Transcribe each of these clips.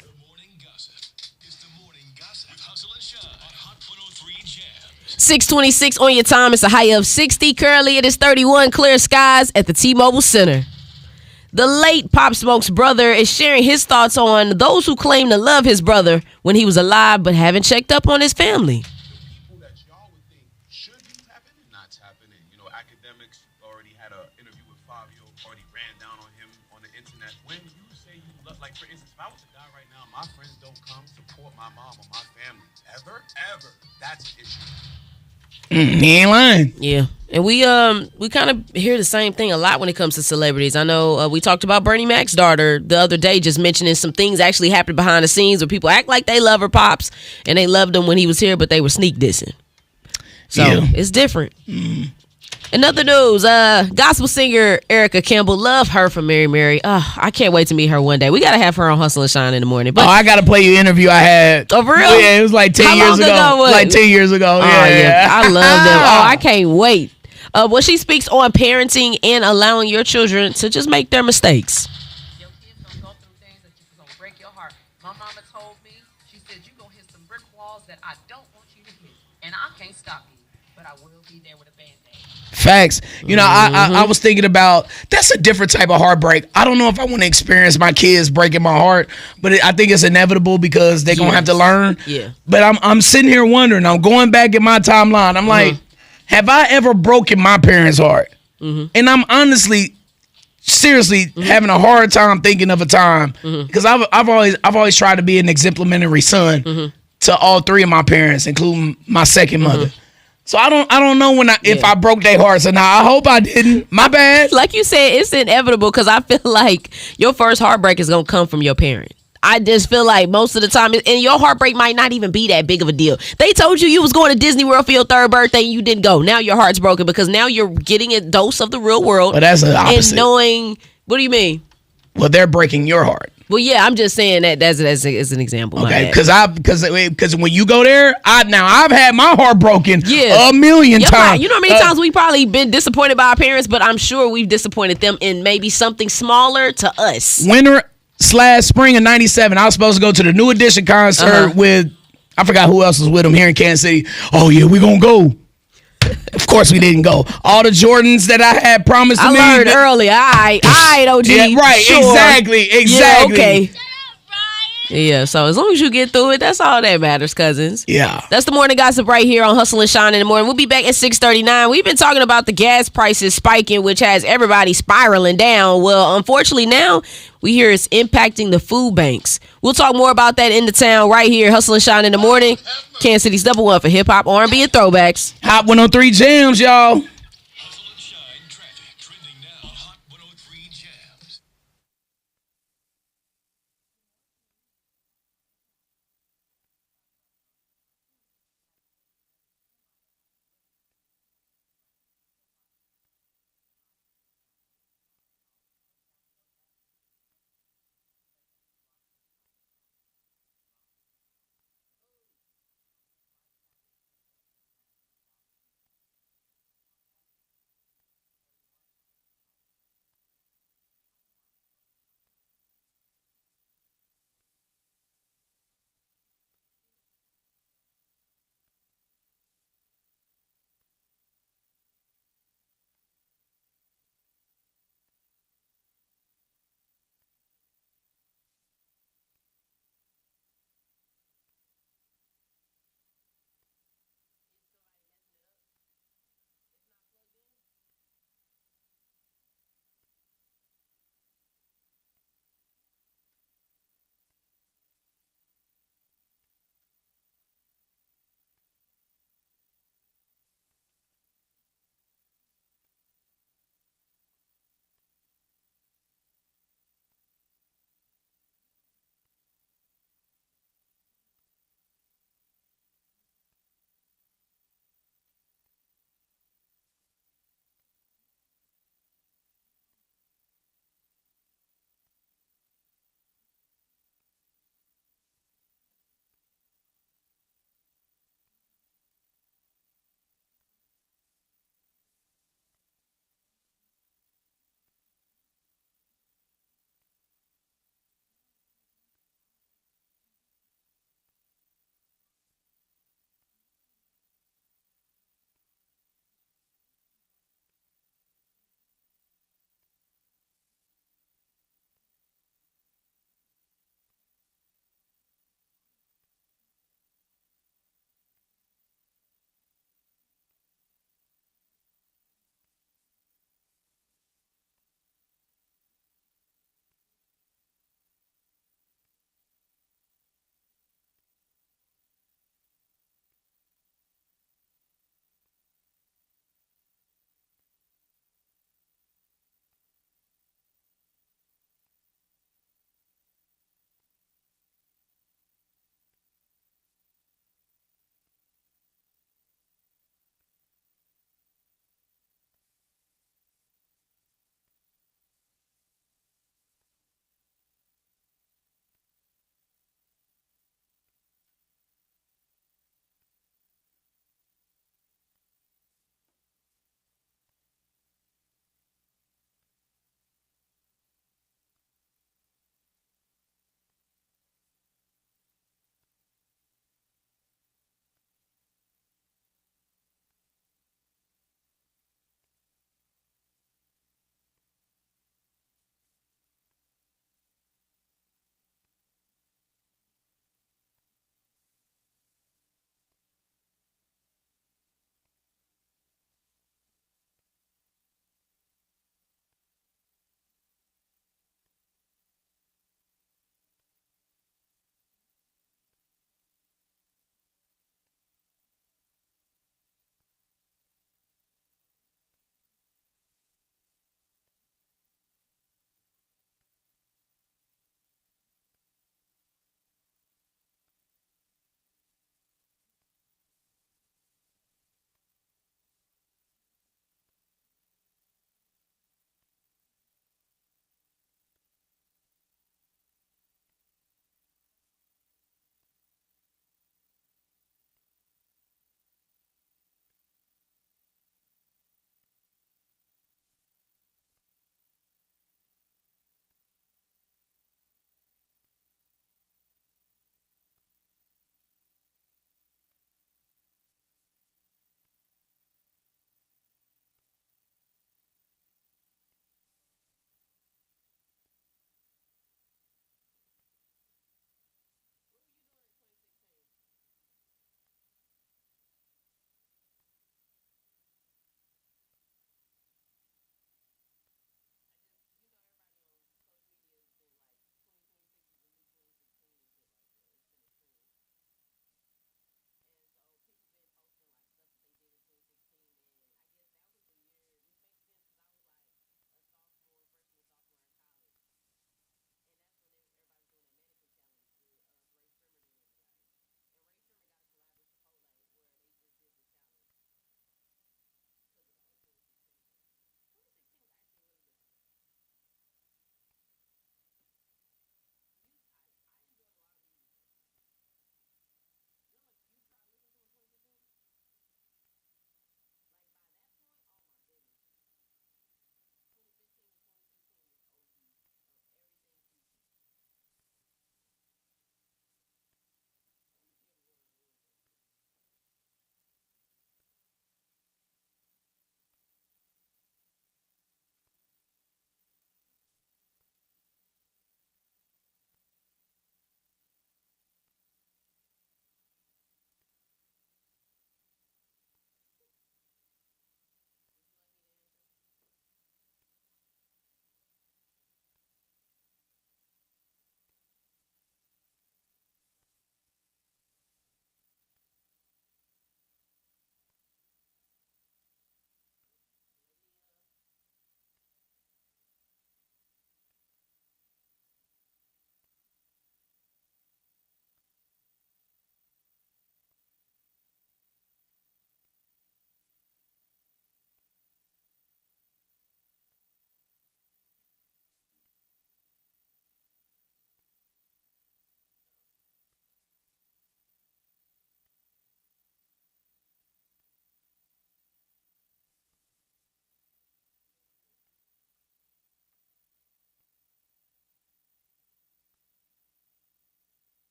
The morning gossip. It's the morning gossip with Hustle and Shine on Hot 103 Jams. 6:26 on your time. It's a high of 60. Currently, it is 31 clear skies at the T-Mobile Center. The late Pop Smoke's brother is sharing his thoughts on those who claim to love his brother when he was alive but haven't checked up on his family. People that y'all would think should be tapping in, not tapping in. You know, academics already had an interview with Fabio, already ran down on him on the internet. When you say you love, like for instance, if I was to die right now, my friends don't come support my mom or my family ever, that's an issue. He ain't lying. Yeah, and we kind of hear the same thing a lot when it comes to celebrities. I know we talked about Bernie Mac's daughter the other day, just mentioning some things actually happened behind the scenes where people act like they love her pops and they loved him when he was here, but they were sneak dissing. So it's different. In other news, gospel singer Erica Campbell, love her from Mary Mary. I can't wait to meet her one day. We got to have her on Hustle and Shine in the morning. But I got to play you an interview I had. Oh, for real? Yeah, it was like 10 years ago. Like 10 years ago. Yeah. I love them. I can't wait. Well, she speaks on parenting and allowing your children to just make their mistakes. Your kids gonna go through things that you gonna break your heart. My mama told me, she said you gonna hit some brick walls that I don't want you to hit, and I can't stop you, but I will be there with a band-aid. Facts. You know, I was thinking about, that's a different type of heartbreak. I don't know if I want to experience my kids breaking my heart, but I think it's inevitable because they're going to have to learn. Yeah. But I'm sitting here wondering, I'm going back in my timeline. I'm like, have I ever broken my parents' heart? And I'm honestly, seriously having a hard time thinking of a time because I've always tried to be an exemplary son to all three of my parents, including my second mother. So I don't know if I broke their hearts or not. I hope I didn't. My bad. Like you said, it's inevitable because I feel like your first heartbreak is gonna come from your parent. I just feel like most of the time, and your heartbreak might not even be that big of a deal. They told you was going to Disney World for your third birthday and you didn't go. Now your heart's broken because now you're getting a dose of the real world. But that's the opposite. And knowing, what do you mean? Well, they're breaking your heart. Well, yeah, I'm just saying that as an example. Okay, because when you go there, I've had my heart broken a million times. Right. You know how many times we've probably been disappointed by our parents, but I'm sure we've disappointed them in maybe something smaller to us. Winter/spring of '97, I was supposed to go to the New Edition concert with, I forgot who else was with them here in Kansas City. Oh yeah, we gonna go. Of course we didn't go. All the Jordans that I had promised to me. I learned early. All right, OG. Yeah, right, sure. exactly. Yeah, okay. Yeah, so as long as you get through it, that's all that matters, cousins. Yeah. That's the morning gossip right here on Hustle and Shine in the morning. We'll be back at 6:39. We've been talking about the gas prices spiking, which has everybody spiraling down. Well, unfortunately now, we hear it's impacting the food banks. We'll talk more about that in the town right here. Hustle and Shine in the morning. Kansas City's #1 for hip-hop, R&B, and throwbacks. Hot 103 Jams, y'all. Hustle and Shine traffic trending now. Hot 103 Jams.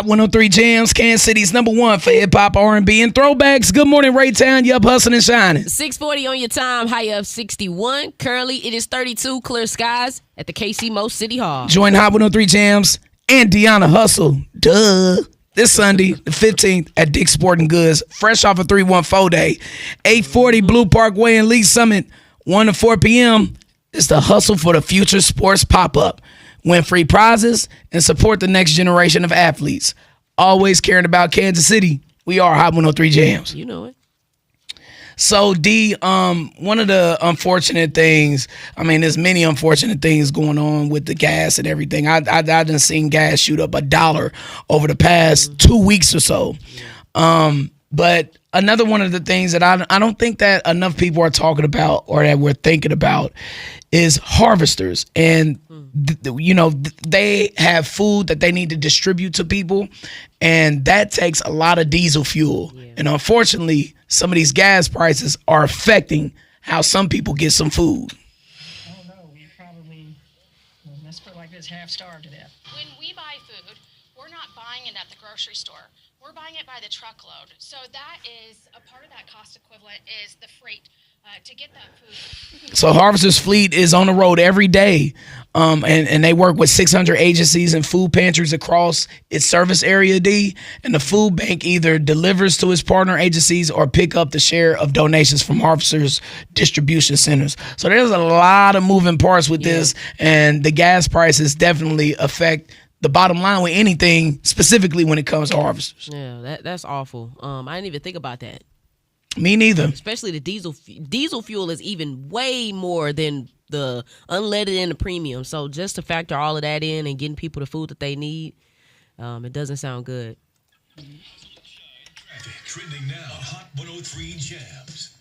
Hot 103 Jams, Kansas City's #1 for hip hop, R&B, and throwbacks. Good morning, Raytown. Yup, hustling and shining. 640 on your time, high of 61. Currently, it is 32, clear skies at the KC Mo City Hall. Join Hot 103 Jams and Deona Hustle. Duh. This Sunday, the 15th, at Dick's Sporting Goods, fresh off a 314 day. 840 Blue Parkway in Lee Summit, 1 to 4 p.m. It's the Hustle for the Future Sports pop-up. Win free prizes and support the next generation of athletes. Always caring about Kansas City. We are Hot 103 Jams. You know it. So D, one of the unfortunate things, I mean, there's many unfortunate things going on with the gas and everything. I done seen gas shoot up $1 over the past 2 weeks or so. But another one of the things that I don't think that enough people are talking about or that we're thinking about is harvesters. And, they have food that they need to distribute to people. And that takes a lot of diesel fuel. Yeah. And unfortunately, some of these gas prices are affecting how some people get some food. I don't know. We probably, let's put it like this, half starved to death. When we buy food, we're not buying it at the grocery store. We're buying it by the truckload. So that is a part of that cost equivalent is the freight to get that food. So Harvester's fleet is on the road every day, and they work with 600 agencies and food pantries across its service area, D. And the food bank either delivers to its partner agencies or pick up the share of donations from Harvester's distribution centers. So there's a lot of moving parts with this, and the gas prices definitely affect the bottom line with anything, specifically when it comes to harvesters. Yeah, that's awful. I didn't even think about that. Me neither. Especially the diesel fuel is even way more than the unleaded and the premium. So just to factor all of that in and getting people the food that they need, it doesn't sound good. Traffic trending now. Hot 103 Jams.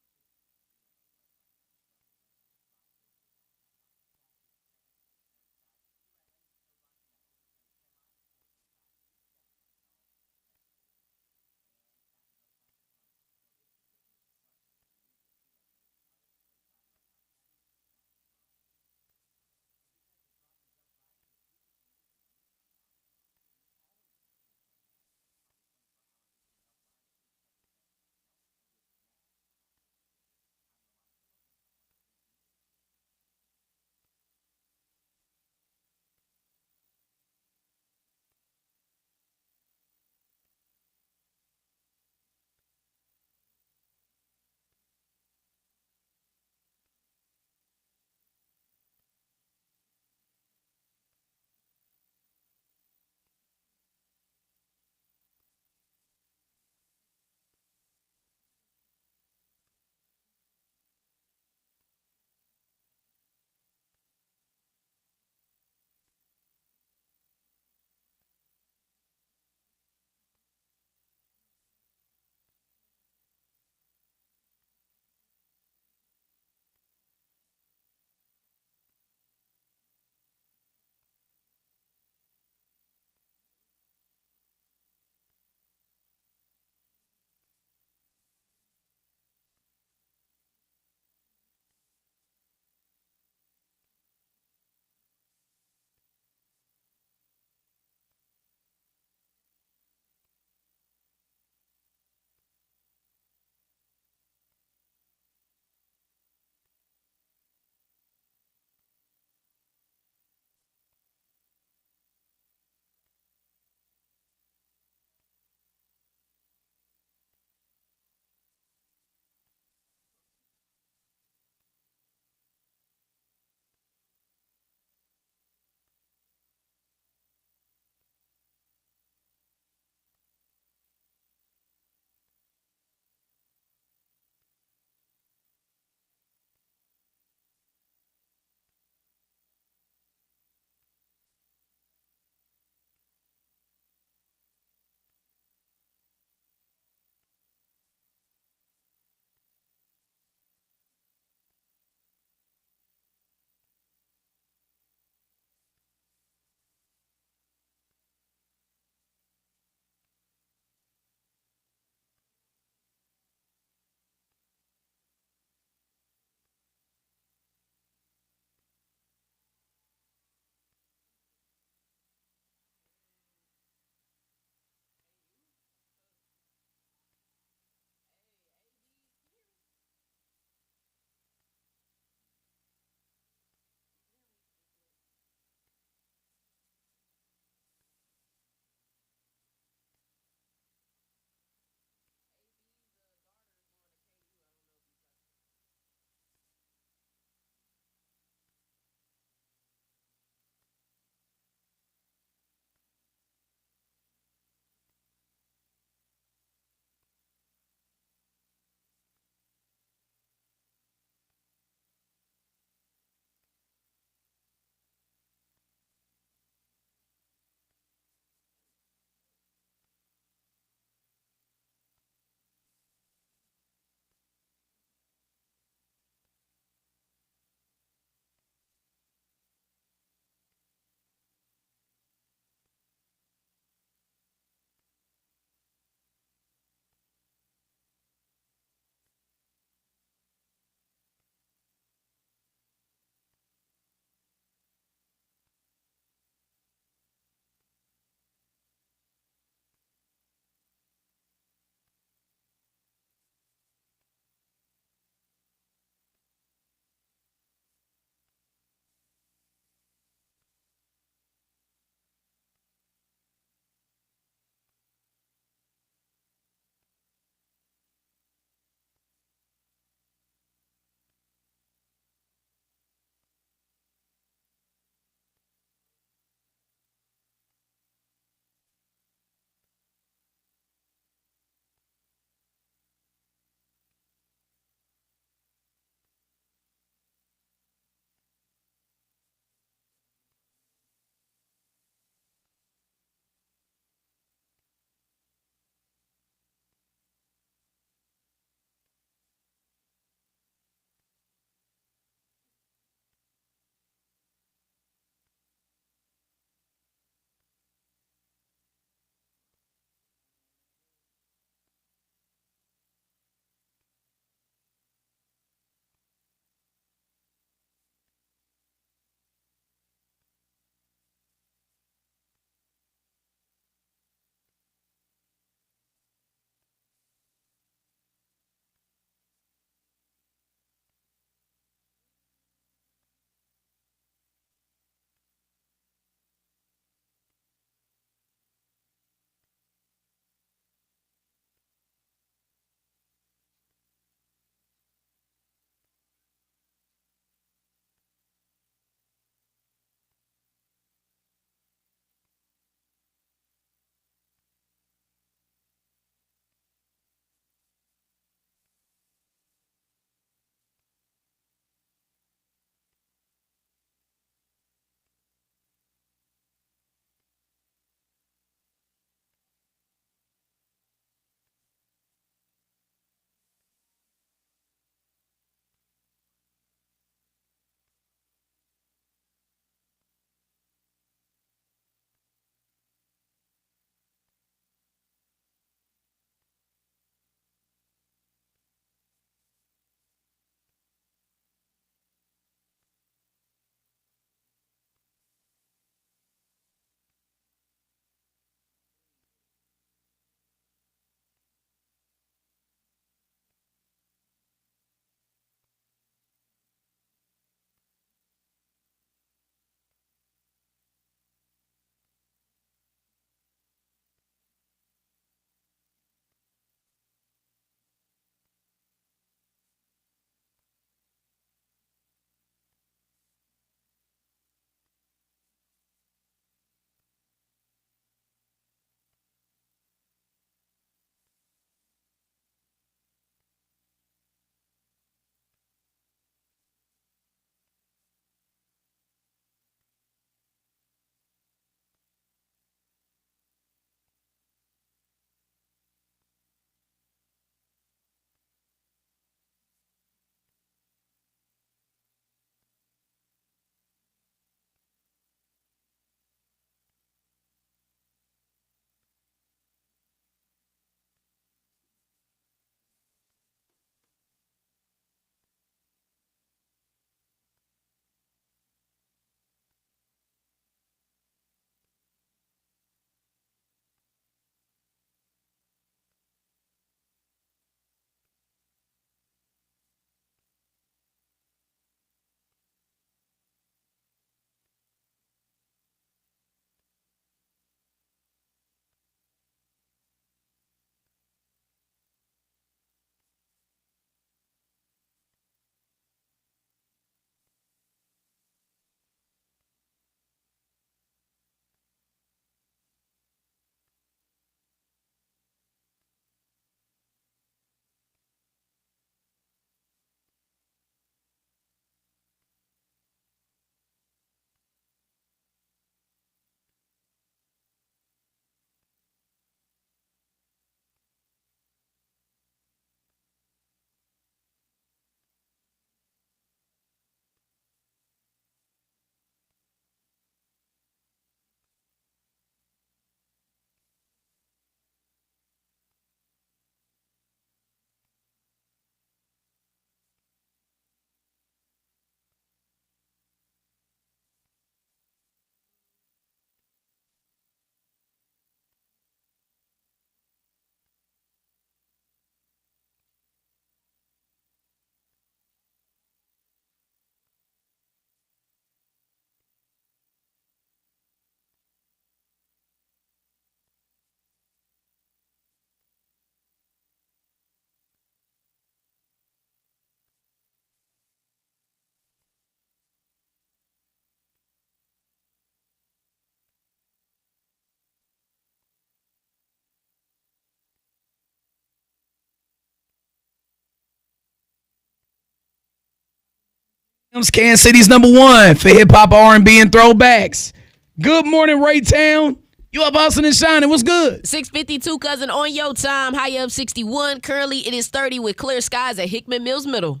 Kansas City's #1 for hip hop, R&B, and throwbacks. Good morning, Raytown. You up hustling and shining? What's good? 6:52, cousin, on your time. High up 61. Currently, it is 30 with clear skies at Hickman Mills Middle.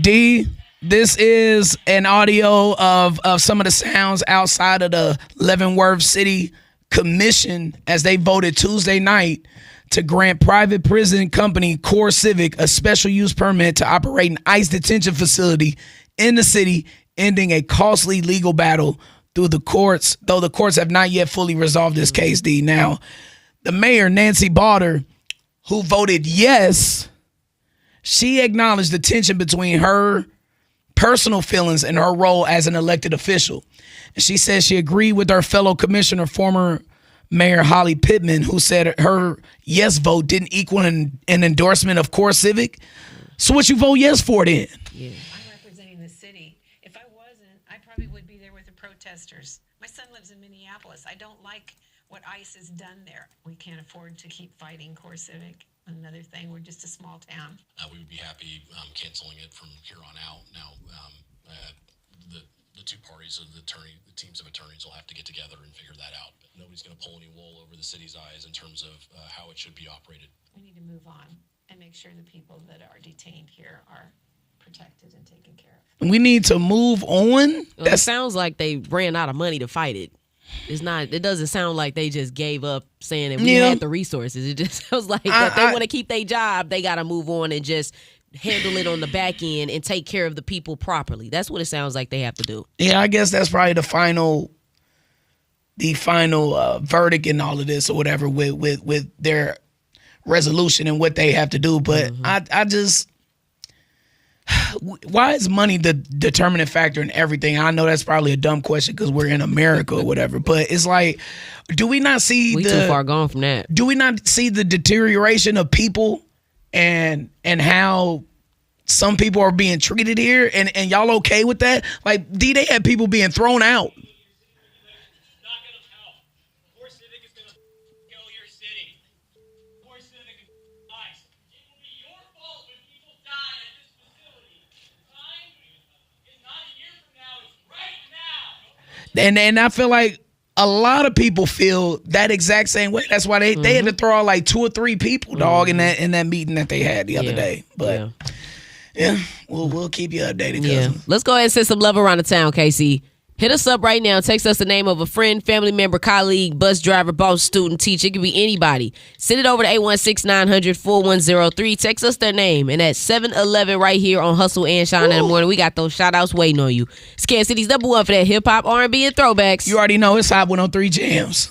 D, this is an audio of some of the sounds outside of the Leavenworth City Commission as they voted Tuesday night to grant private prison company Core Civic a special use permit to operate an ICE detention facility in the city, ending a costly legal battle through the courts, though the courts have not yet fully resolved this case, D. Now, the mayor, Nancy Bauder, who voted yes, she acknowledged the tension between her personal feelings and her role as an elected official. And she says she agreed with her fellow commissioner, former Mayor Holly Pittman, who said her yes vote didn't equal an endorsement of Core Civic. So what you vote yes for then? Yeah. I'm representing the city. If I wasn't, I probably would be there with the protesters. My son lives in Minneapolis. I don't like what ICE has done there. We can't afford to keep fighting Core Civic. Another thing, we're just a small town. We would be happy canceling it from here on out. Now, the two parties of the teams of attorneys will have to get together and figure that out. But nobody's going to pull any wool over the city's eyes in terms of how it should be operated. We need to move on and make sure the people that are detained here are protected and taken care of. We need to move on. Well, it sounds like they ran out of money to fight it. It's not. It doesn't sound like they just gave up saying that we had the resources. It just sounds like if they want to keep their job, they got to move on and just handle it on the back end and take care of the people properly. That's what it sounds like they have to do. Yeah, I guess that's probably the final verdict in all of this or whatever with their resolution and what they have to do. But I just, why is money the determining factor in everything? I know that's probably a dumb question because we're in America or whatever, but it's like, do we not see we too far gone from that? Do we not see the deterioration of people and how some people are being treated here? And y'all okay with that? Like, they had people being thrown out. And I feel like a lot of people feel that exact same way. That's why they had to throw out like 2 or 3 people, dog, in that meeting that they had the other day. But yeah, we'll keep you updated, cousin. Let's go ahead and send some love around the town, Casey. Hit us up right now. Text us the name of a friend, family member, colleague, bus driver, boss, student, teacher. It could be anybody. Send it over to 816-900-4103. Text us their name. And at 7-Eleven right here on Hustle and Shyne in the Morning, we got those shout-outs waiting on you. It's Kansas City's #1 for that hip-hop, R&B, and throwbacks. You already know it's Hot 103 Jams.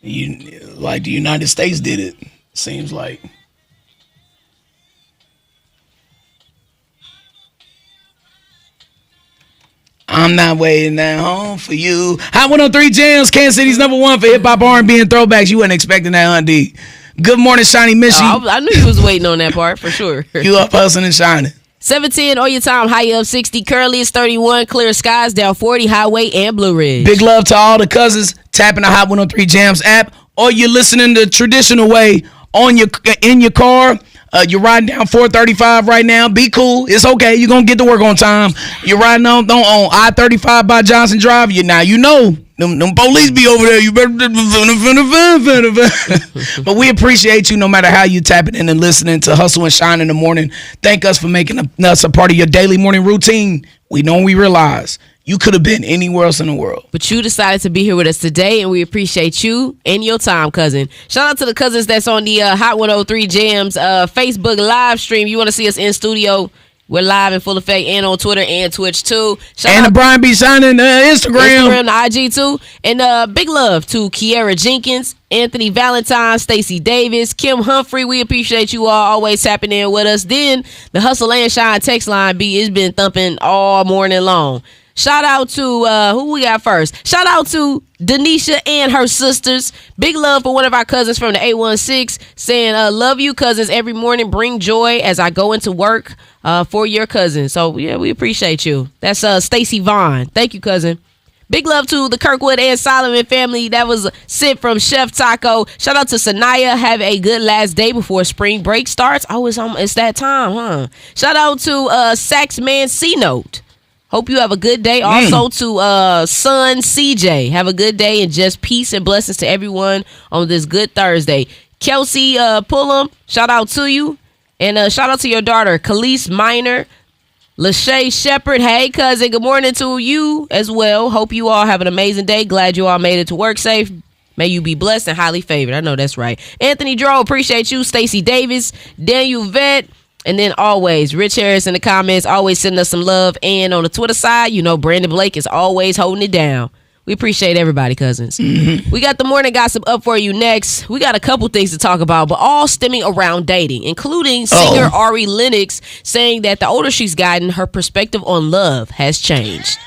Like the United States did it. Seems like. I'm not waiting at home for you. Hot 103 Jams, Kansas City's #1 for hip hop, R&B, and throwbacks. You wasn't expecting that, huh, D? Good morning, Shiny Missy. I knew you was waiting on that part for sure. You up hustling and shining. 710 on your time, high up 60. Currently it's 31. Clear skies, down 40, Highway and Blue Ridge. Big love to all the cousins tapping the Hot 103 Jams app, or you're listening the traditional way in your car. You're riding down 435 right now. Be cool. It's okay. You're going to get to work on time. You're riding on I-35 by Johnson Drive. You know. Them police be over there. You better. But we appreciate you no matter how you tapping in and listening to Hustle and Shine in the morning. Thank us for making us a part of your daily morning routine. We know and we realize you could have been anywhere else in the world. But you decided to be here with us today, and we appreciate you and your time, cousin. Shout out to the cousins that's on the Hot 103 Jams Facebook live stream. You want to see us in studio? We're live in full effect and on Twitter and Twitch, too. And the Brian B. Shining Instagram, the IG, too. And big love to Kiera Jenkins, Anthony Valentine, Stacey Davis, Kim Humphrey. We appreciate you all always tapping in with us. Then the Hustle and Shine text line has been thumping all morning long. Shout out to, who we got first? Shout out to Denisha and her sisters. Big love for one of our cousins from the 816 saying, love you cousins every morning. Bring joy as I go into work for your cousin. So, yeah, we appreciate you. That's Stacy Vaughn. Thank you, cousin. Big love to the Kirkwood and Solomon family. That was sent from Chef Taco. Shout out to Sanaya. Have a good last day before spring break starts. Oh, it's that time, huh? Shout out to Saxman C-Note. Hope you have a good day. Also to son CJ. Have a good day and just peace and blessings to everyone on this good Thursday. Kelsey Pullum, shout out to you. And shout out to your daughter, Khalees Minor. Lachey Shepherd, hey cousin, good morning to you as well. Hope you all have an amazing day. Glad you all made it to work safe. May you be blessed and highly favored. I know that's right. Anthony Dro, appreciate you. Stacey Davis, Daniel Vet. And then always, Rich Harris in the comments, always sending us some love. And on the Twitter side, Brandon Blake is always holding it down. We appreciate everybody, cousins. Mm-hmm. We got the morning gossip up for you next. We got a couple things to talk about, but all stemming around dating, including singer Ari Lennox saying that the older she's gotten, her perspective on love has changed.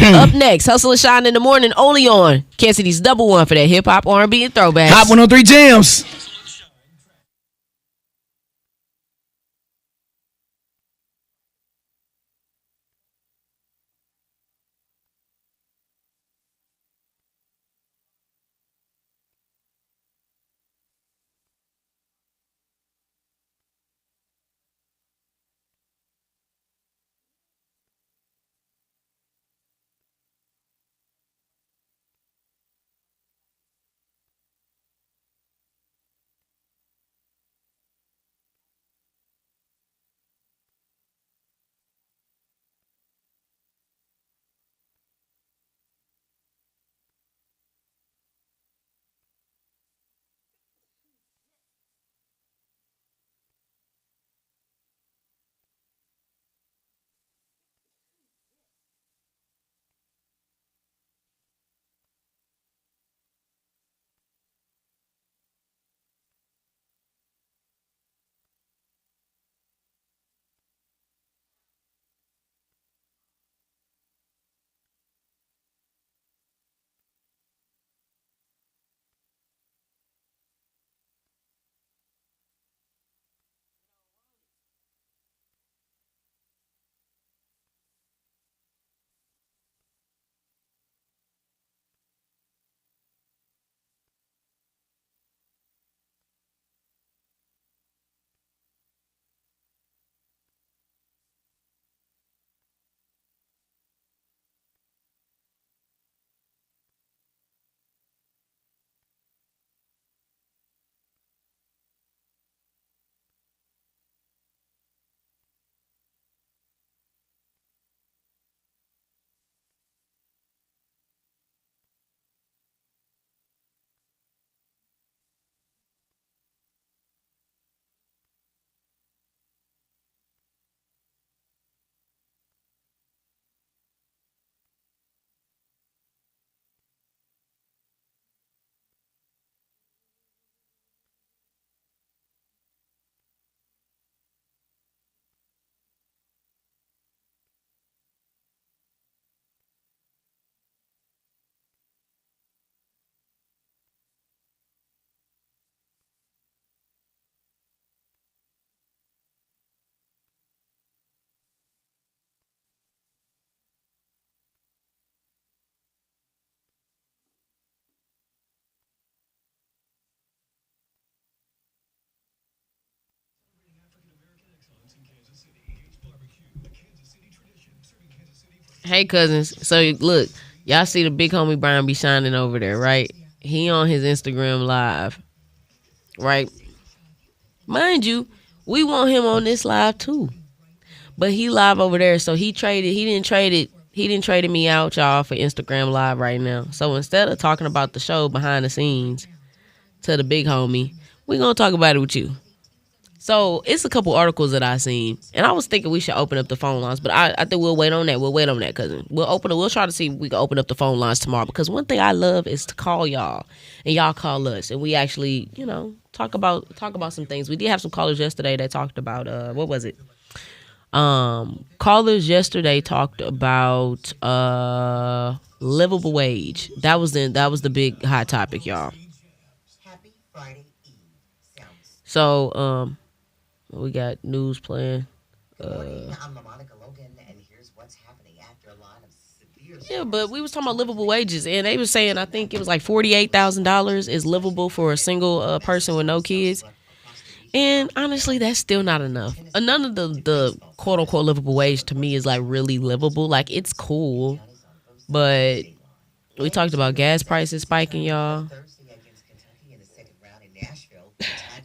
Up next, Hustle and Shine in the morning, only on Kansas City's #1 for that hip-hop, R&B, and throwbacks. Hot 103 Jams. Hey, cousins. So look, y'all see the big homie Brian be shining over there, right? He on his Instagram live, right? Mind you, we want him on this live too, but he live over there. So he traded. He didn't traded me out, y'all, for Instagram live right now. So instead of talking about the show behind the scenes to the big homie, we gonna talk about it with you. So it's a couple articles that I seen, and I was thinking we should open up the phone lines, but I think we'll wait on that. We'll wait on that, cousin. We'll try to see if we can open up the phone lines tomorrow, because one thing I love is to call y'all and y'all call us, and we actually, talk about some things. We did have some callers yesterday that talked about what was it? Callers yesterday talked about livable wage. That was the big hot topic, y'all. Happy Friday Eve. So we got news playing. Good morning, I'm Monica Logan, and here's what's happening after a lot of severe. Yeah, but we was talking about livable wages, and they was saying I think it was like $48,000 is livable for a single person with no kids. And honestly, that's still not enough. None of the quote unquote livable wage to me is like really livable. Like, it's cool, but we talked about gas prices spiking, y'all.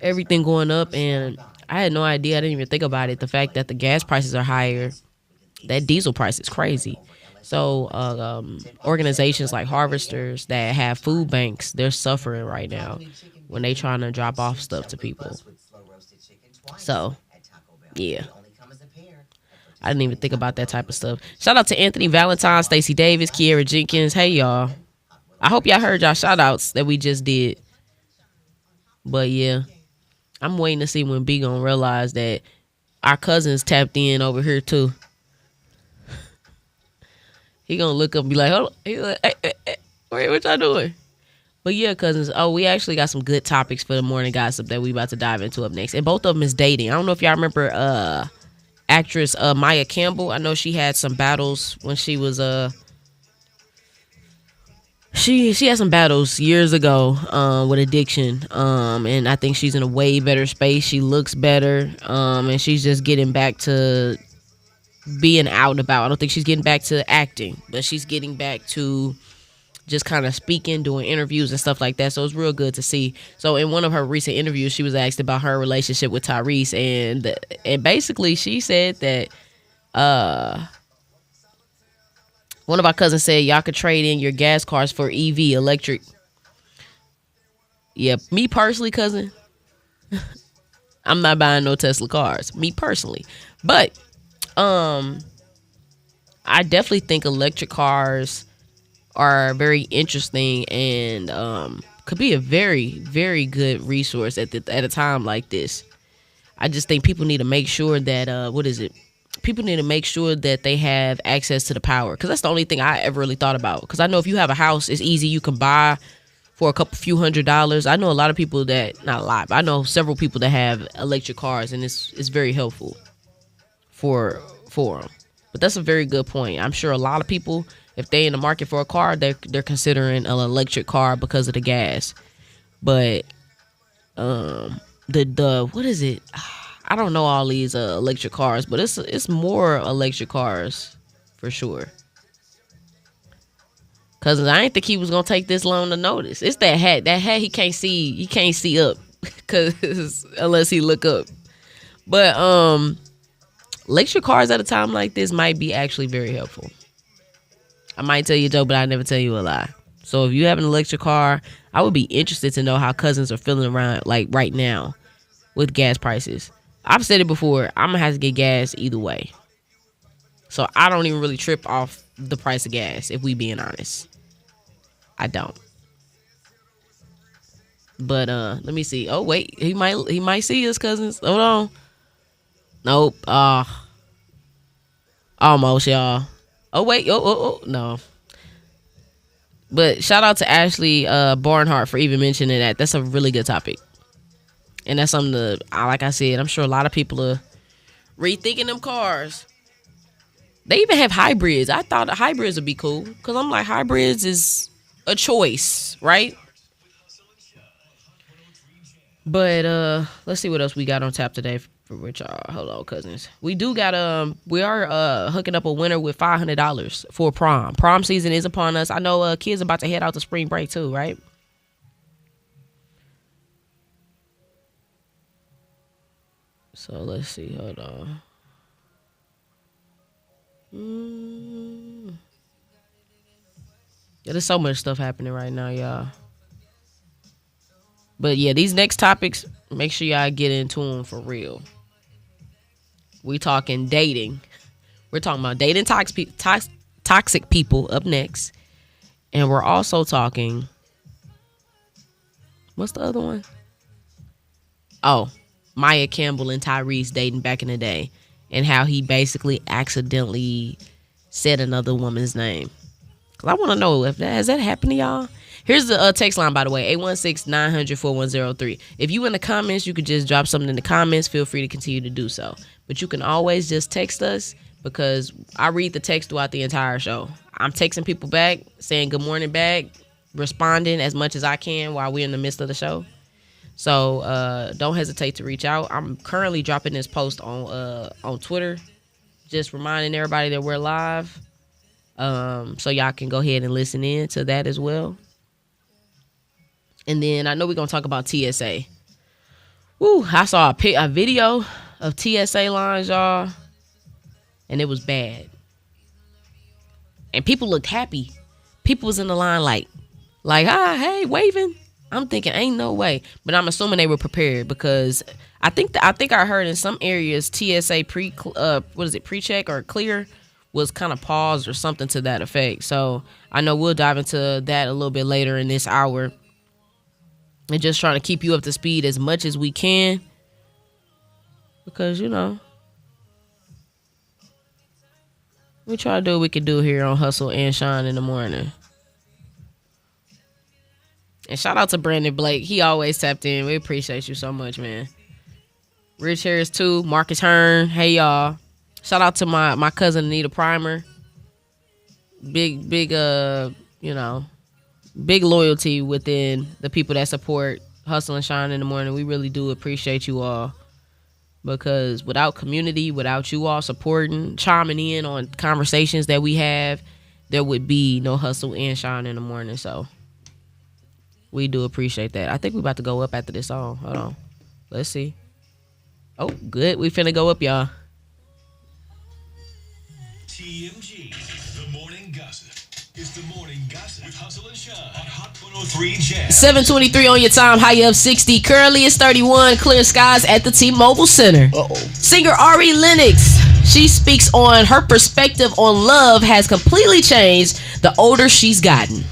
Everything going up, and I had no idea. I didn't even think about it. The fact that the gas prices are higher, that diesel price is crazy. So organizations like Harvesters that have food banks, they're suffering right now when they trying to drop off stuff to people. So, yeah. I didn't even think about that type of stuff. Shout out to Anthony Valentine, Stacey Davis, Kiera Jenkins. Hey, y'all. I hope y'all heard y'all shout outs that we just did. But, yeah. I'm waiting to see when B gonna realize that our cousins tapped in over here too. He gonna look up and be like, hold on. He like, hey, what y'all doing? But yeah, cousins. Oh, we actually got some good topics for the morning gossip that we about to dive into up next. And both of them is dating. I don't know if y'all remember actress Maya Campbell. I know she had some battles when she was She had some battles years ago with addiction, and I think she's in a way better space. She looks better, and she's just getting back to being out and about. I don't think she's getting back to acting, but she's getting back to just kind of speaking, doing interviews and stuff like that. So it's real good to see. So in one of her recent interviews, she was asked about her relationship with Tyrese, and basically she said that one of our cousins said y'all could trade in your gas cars for EV, electric. Yeah, me personally, cousin, I'm not buying no Tesla cars. Me personally. But I definitely think electric cars are very interesting and could be a very, very good resource at a time like this. I just think people need to make sure that people need to make sure that they have access to the power, because that's the only thing I ever really thought about. Because I know if you have a house, it's easy. You can buy for a few $100s. I know a lot of people that, not a lot, but I know several people that have electric cars, and it's very helpful for them. But that's a very good point. I'm sure a lot of people, if they in the market for a car, they're considering an electric car because of the gas. But the what is it? I don't know all these electric cars, but it's more electric cars for sure. Cause I didn't think he was gonna take this long to notice. It's that hat. That hat he can't see. He can't see up, cause unless he look up. But electric cars at a time like this might be actually very helpful. I might tell you a joke, but I never tell you a lie. So if you have an electric car, I would be interested to know how cousins are feeling around like right now with gas prices. I've said it before, I'm gonna have to get gas either way. So I don't even really trip off the price of gas, if we being honest. I don't. But let me see. Oh wait, he might see us, cousins. Hold on. Nope. Almost, y'all. Oh wait, oh no. But shout out to Ashley Barnhart for even mentioning that. That's a really good topic. And that's something that, like I said, I'm sure a lot of people are rethinking them cars. They even have hybrids. I thought the hybrids would be cool, because I'm like, hybrids is a choice, right? But let's see what else we got on tap today. For which hold on, cousins. We do got we are hooking up a winner with $500 for prom. Prom season is upon us. I know kids about to head out to spring break too, right? So let's see. Hold on. Yeah, there's so much stuff happening right now, y'all. But yeah, these next topics, make sure y'all get into them for real. We talking dating. We're talking about dating toxic people up next. And we're also talking, what's the other one? Oh, Maya Campbell and Tyrese dating back in the day. And how he basically accidentally said another woman's name. Because I want to know, if has that happened to y'all? Here's the text line, by the way, 816-900-4103. If you in the comments, you could just drop something in the comments. Feel free to continue to do so. But you can always just text us because I read the text throughout the entire show. I'm texting people back, saying good morning back, responding as much as I can while we're in the midst of the show. So don't hesitate to reach out. I'm currently dropping this post on Twitter, just reminding everybody that we're live. So y'all can go ahead and listen in to that as well. And then I know we're going to talk about TSA. Woo, I saw a video of TSA lines, y'all, and it was bad. And people looked happy. People was in the line like, hey, waving. I'm thinking, ain't no way. But I'm assuming they were prepared because I think I heard in some areas TSA pre-check or clear was kind of paused or something to that effect. So I know we'll dive into that a little bit later in this hour. And just trying to keep you up to speed as much as we can. Because, you know, we try to do what we can do here on Hustle and Shyne in the Morning. And shout out to Brandon Blake. He always tapped in. We appreciate you so much, man. Rich Harris, too. Marcus Hearn. Hey, y'all. Shout out to my cousin, Anita Primer. Big, you know, big loyalty within the people that support Hustle and Shyne in the Morning. We really do appreciate you all. Because without community, without you all supporting, chiming in on conversations that we have, there would be no Hustle and Shyne in the Morning. So we do appreciate that. I think we're about to go up after this song. Hold on. Let's see. Oh, good. We finna go up, y'all. TMG, the morning gossip. It's the morning gossip with Hustle and Shyne on Hot 103 Jazz. 7:23 on your time, high up 60. Currently it's 31, clear skies at the T-Mobile Center. Singer Ari Lennox, she speaks on her perspective on love has completely changed the older she's gotten.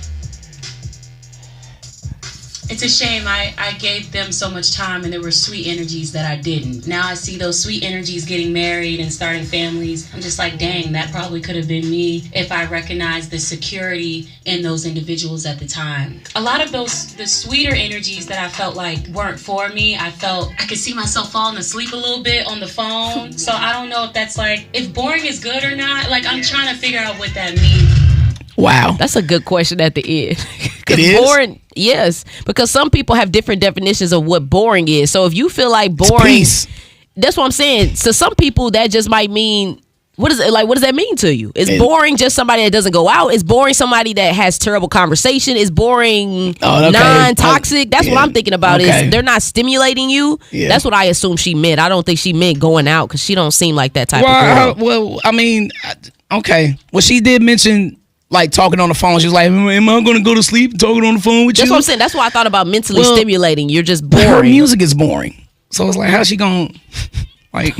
It's a shame I gave them so much time and there were sweet energies that I didn't. Now I see those sweet energies getting married and starting families. I'm just like, dang, that probably could have been me if I recognized the security in those individuals at the time. A lot of the sweeter energies that I felt like weren't for me, I felt I could see myself falling asleep a little bit on the phone. So I don't know if that's like, if boring is good or not. Like, I'm trying to figure out what that means. Wow. That's a good question at the end. It is? Boring, yes. Because some people have different definitions of what boring is. So if you feel like boring, that's what I'm saying. So some people that just might mean, what does that mean to you? Is boring just somebody that doesn't go out? Is boring somebody that has terrible conversation? Is boring non-toxic? That's what I'm thinking about is they're not stimulating you. Yeah. That's what I assume she meant. I don't think she meant going out because she don't seem like that type of girl. Well, I mean, okay. Well, she did mention like talking on the phone. She was like, am I going to go to sleep talking on the phone with you? That's what I'm saying. That's why I thought about mentally stimulating. You're just boring. Her music is boring. So it's like, how's she going to, like,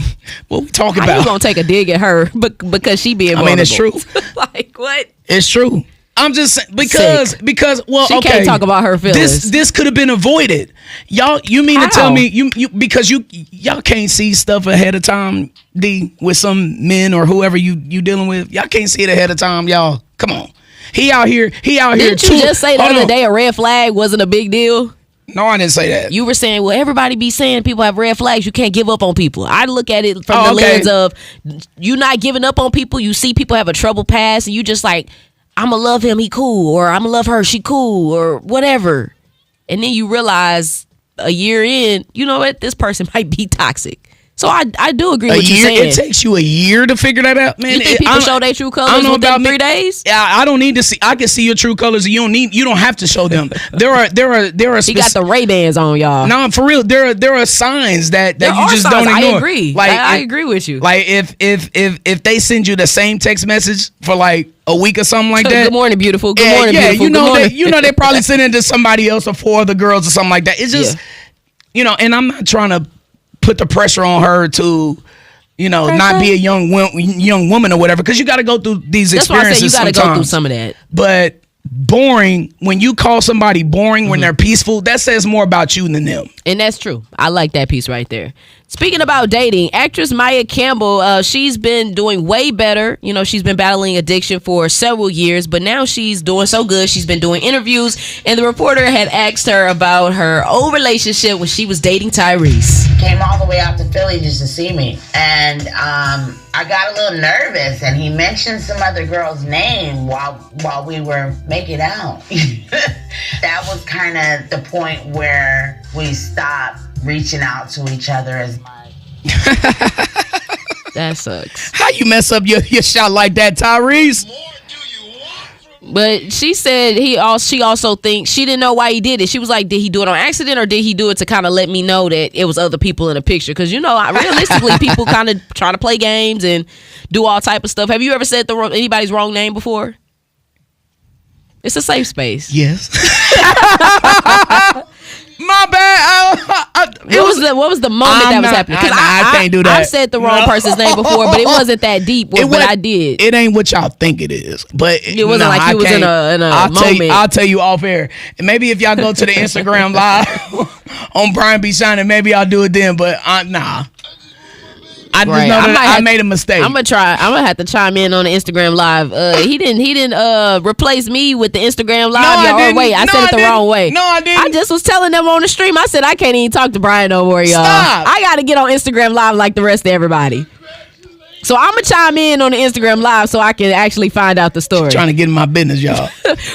what we talking about? How you going to take a dig at her because she being vulnerable? I mean, it's true. Like, what? It's true. I'm just saying, because well, she can't talk about her feelings. This could have been avoided. Y'all, you mean to tell me because y'all can't see stuff ahead of time, D, with some men or whoever you dealing with. Y'all can't see it ahead of time, y'all. Come on. He out here. Didn't you just say the other day a red flag wasn't a big deal? No, I didn't say that. You were saying, well, everybody be saying people have red flags. You can't give up on people. I look at it from the lens of you not giving up on people. You see people have a troubled past, and you just like, I'ma love him, he cool, or I'ma love her, she cool, or whatever. And then you realize a year in, you know what, this person might be toxic. So I do agree with you year, saying. it takes you a year to figure that out, man. You think people show their true colors within 3 days? Yeah, I don't need to see. I can see your true colors. You don't have to show them. There are. He got the Ray-Bans on, y'all. No, for real. There are signs that you just signs. don't ignore. I agree. Like I agree with you. Like if they send you the same text message for like a week or something like that. Good morning, beautiful. Good morning, beautiful. You know they probably send it to somebody else or 4 other girls or something like that. It's just and I'm not trying to put the pressure on her to not be a young woman or whatever, because you got to go through these experiences. That's why I say you got to go through some of that. But boring, when you call somebody boring when they're peaceful, that says more about you than them. And that's true. I like that piece right there. Speaking about dating, actress Maya Campbell, she's been doing way better. She's been battling addiction for several years, but now she's doing so good. She's been doing interviews, and the reporter had asked her about her old relationship when she was dating Tyrese. Came all the way out to Philly just to see me, and I got a little nervous, and he mentioned some other girl's name while we were making out. That was kind of the point where we stopped reaching out to each other as much. That sucks. How you mess up your shot like that, Tyrese? But she said she also thinks she didn't know why he did it. She was like, did he do it on accident, or did he do it to kind of let me know that it was other people in the picture? Because realistically, people kind of try to play games and do all type of stuff. Have you ever said anybody's wrong name before? It's a safe space. Yes. My bad. What was the moment that was happening? Because I can't do that. I've said the wrong person's name before, but it wasn't that deep. But I did. It ain't what y'all think it is. But it wasn't like he was in a moment. I'll tell you off air. And maybe if y'all go to the Instagram live on Brian B. Shynin, maybe I'll do it then. But nah. I just know that I made a mistake. I'm gonna have to chime in on the Instagram live. He didn't replace me with the Instagram live. I said it the wrong way. No, I didn't. I just was telling them on the stream. I said I can't even talk to Brian no more, y'all. Stop. I gotta get on Instagram live like the rest of everybody. So I'm gonna chime in on the Instagram live so I can actually find out the story. Trying to get in my business, y'all.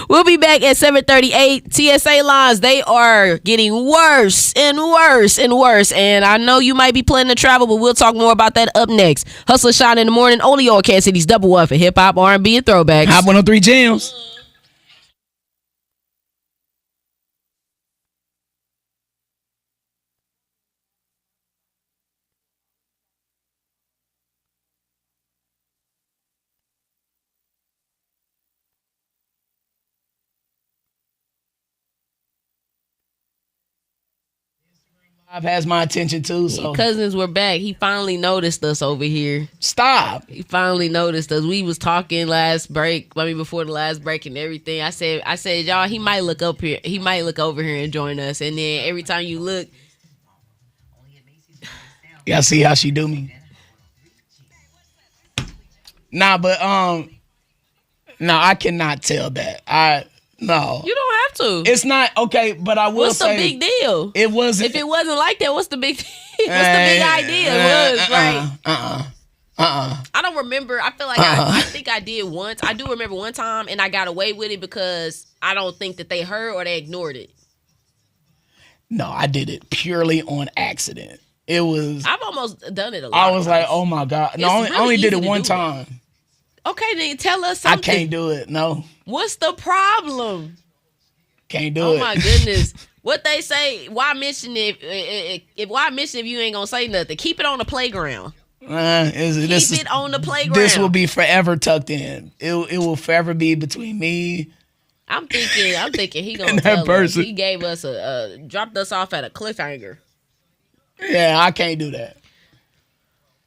We'll be back at 7:38. TSA lines, they are getting worse and worse and worse. And I know you might be planning to travel, but we'll talk more about that up next. Hustle and Shyne in the morning, only on Kansas City's Double One for hip hop, R&B, and throwbacks. Hot 103 Jams. Has my attention too. So Cousins, we're back. He finally noticed us over here. Stop. He finally noticed us. We was talking before the last break and everything. I said, y'all, he might look up here. He might look over here and join us. And then every time you look, y'all see how she do me? Nah, but I cannot tell that. No. You don't have to. It's not okay, but I will what's say. What's the big deal? It wasn't. If it wasn't like that, what's the big idea? I don't remember. I feel like I think I did once. I do remember one time, and I got away with it because I don't think that they heard or they ignored it. No, I did it purely on accident. It was. I've almost done it a lot. I was like, oh my God. No, I only did it one time. Okay, then tell us something. I can't do it. No. What's the problem? Can't do it. Oh my goodness. What they say, why mention if you ain't gonna say nothing? Keep it on the playground. Keep it on the playground. This will be forever tucked in. It will forever be between me. I'm thinking he gonna tell us. He gave us dropped us off at a cliffhanger. Yeah, I can't do that.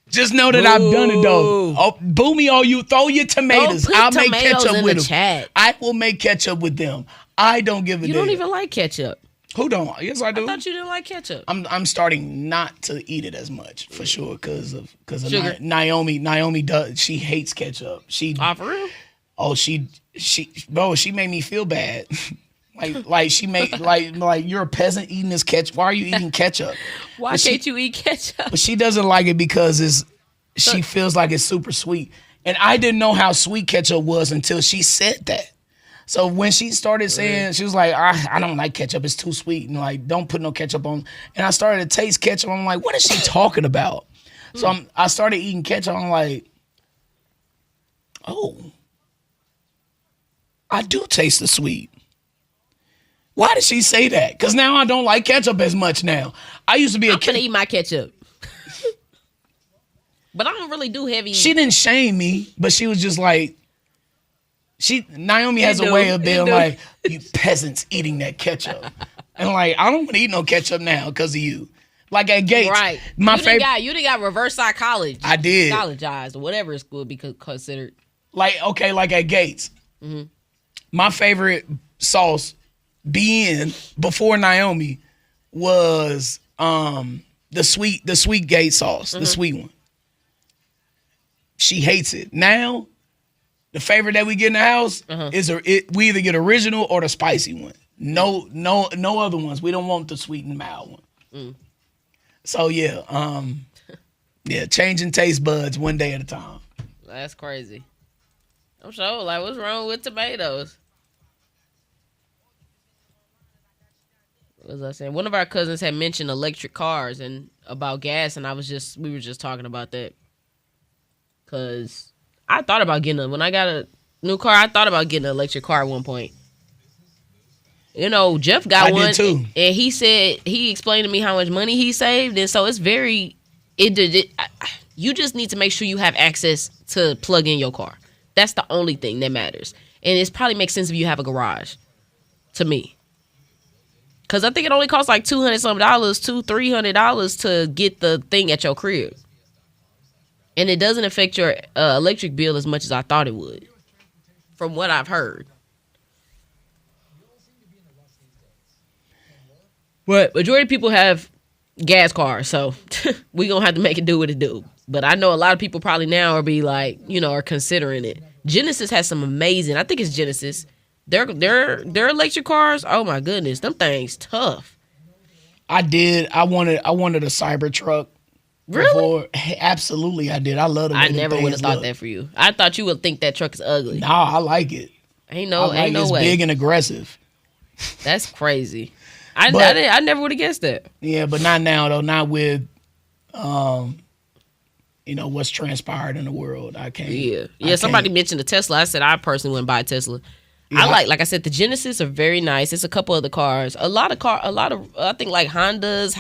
Just know that I've done it though. Oh, boo me all you. Throw your tomatoes. I'll make ketchup with them. Chat. I will make ketchup with them. I don't give a damn. You don't even like ketchup. Who don't? Yes, I do. I thought you didn't like ketchup. I'm starting not to eat it as much for sure because of Sugar. Naomi. Naomi does. She hates ketchup. For real? Oh, she made me feel bad. like she made like you're a peasant eating this ketchup. Why are you eating ketchup? Why can't you eat ketchup? But she doesn't like it because she feels like it's super sweet. And I didn't know how sweet ketchup was until she said that. So when she started saying, she was like, I don't like ketchup. It's too sweet. And like, don't put no ketchup on. And I started to taste ketchup. I'm like, what is she talking about? So I started eating ketchup. I'm like, oh, I do taste the sweet. Why did she say that? Because now I don't like ketchup as much now. I used to be I'm gonna eat my ketchup. But I don't really do heavy. She didn't shame me, but she was just like, Naomi has a way of being like, you peasants eating that ketchup. And like, I don't want to eat no ketchup now because of you. Like at Gates. Right. My you favorite. You didn't got reverse psychology. I did. Psychologized or whatever it would be considered. Like, okay, like at Gates. Mm-hmm. My favorite sauce before Naomi was the sweet Gates sauce, the sweet one. She hates it. Now, the favorite that we get in the house is we either get original or the spicy one. No other ones. We don't want the sweet and mild one. Mm. So changing taste buds one day at a time. That's crazy. I'm sure. Like, what's wrong with tomatoes? What was I saying? One of our cousins had mentioned electric cars and about gas, and we were just talking about that. Cause I thought about when I got a new car, I thought about getting an electric car at one point. You know, Jeff got one, did too. And he said he explained to me how much money he saved, and so it's very. You just need to make sure you have access to plug in your car. That's the only thing that matters, and it probably makes sense if you have a garage. To me, because I think it only costs like $200-$300 to get the thing at your crib. And it doesn't affect your electric bill as much as I thought it would, from what I've heard. But majority of people have gas cars, so we gonna have to make it do what it do. But I know a lot of people probably now are considering it. Genesis has some amazing. I think it's Genesis. Their electric cars. Oh my goodness, them things tough. I did. I wanted a Cybertruck. Really? Absolutely, I did. I love the way I never would have thought that for you. I thought you would think that truck is ugly. Nah, I like it. Ain't no it's way. Big and aggressive. That's crazy. I never would have guessed that. Yeah, but not now though. Not with, what's transpired in the world. I can't. Yeah. Somebody mentioned the Tesla. I said I personally wouldn't buy a Tesla. Yeah. Like I said, the Genesis are very nice. It's a couple other cars. A lot of I think like Hondas.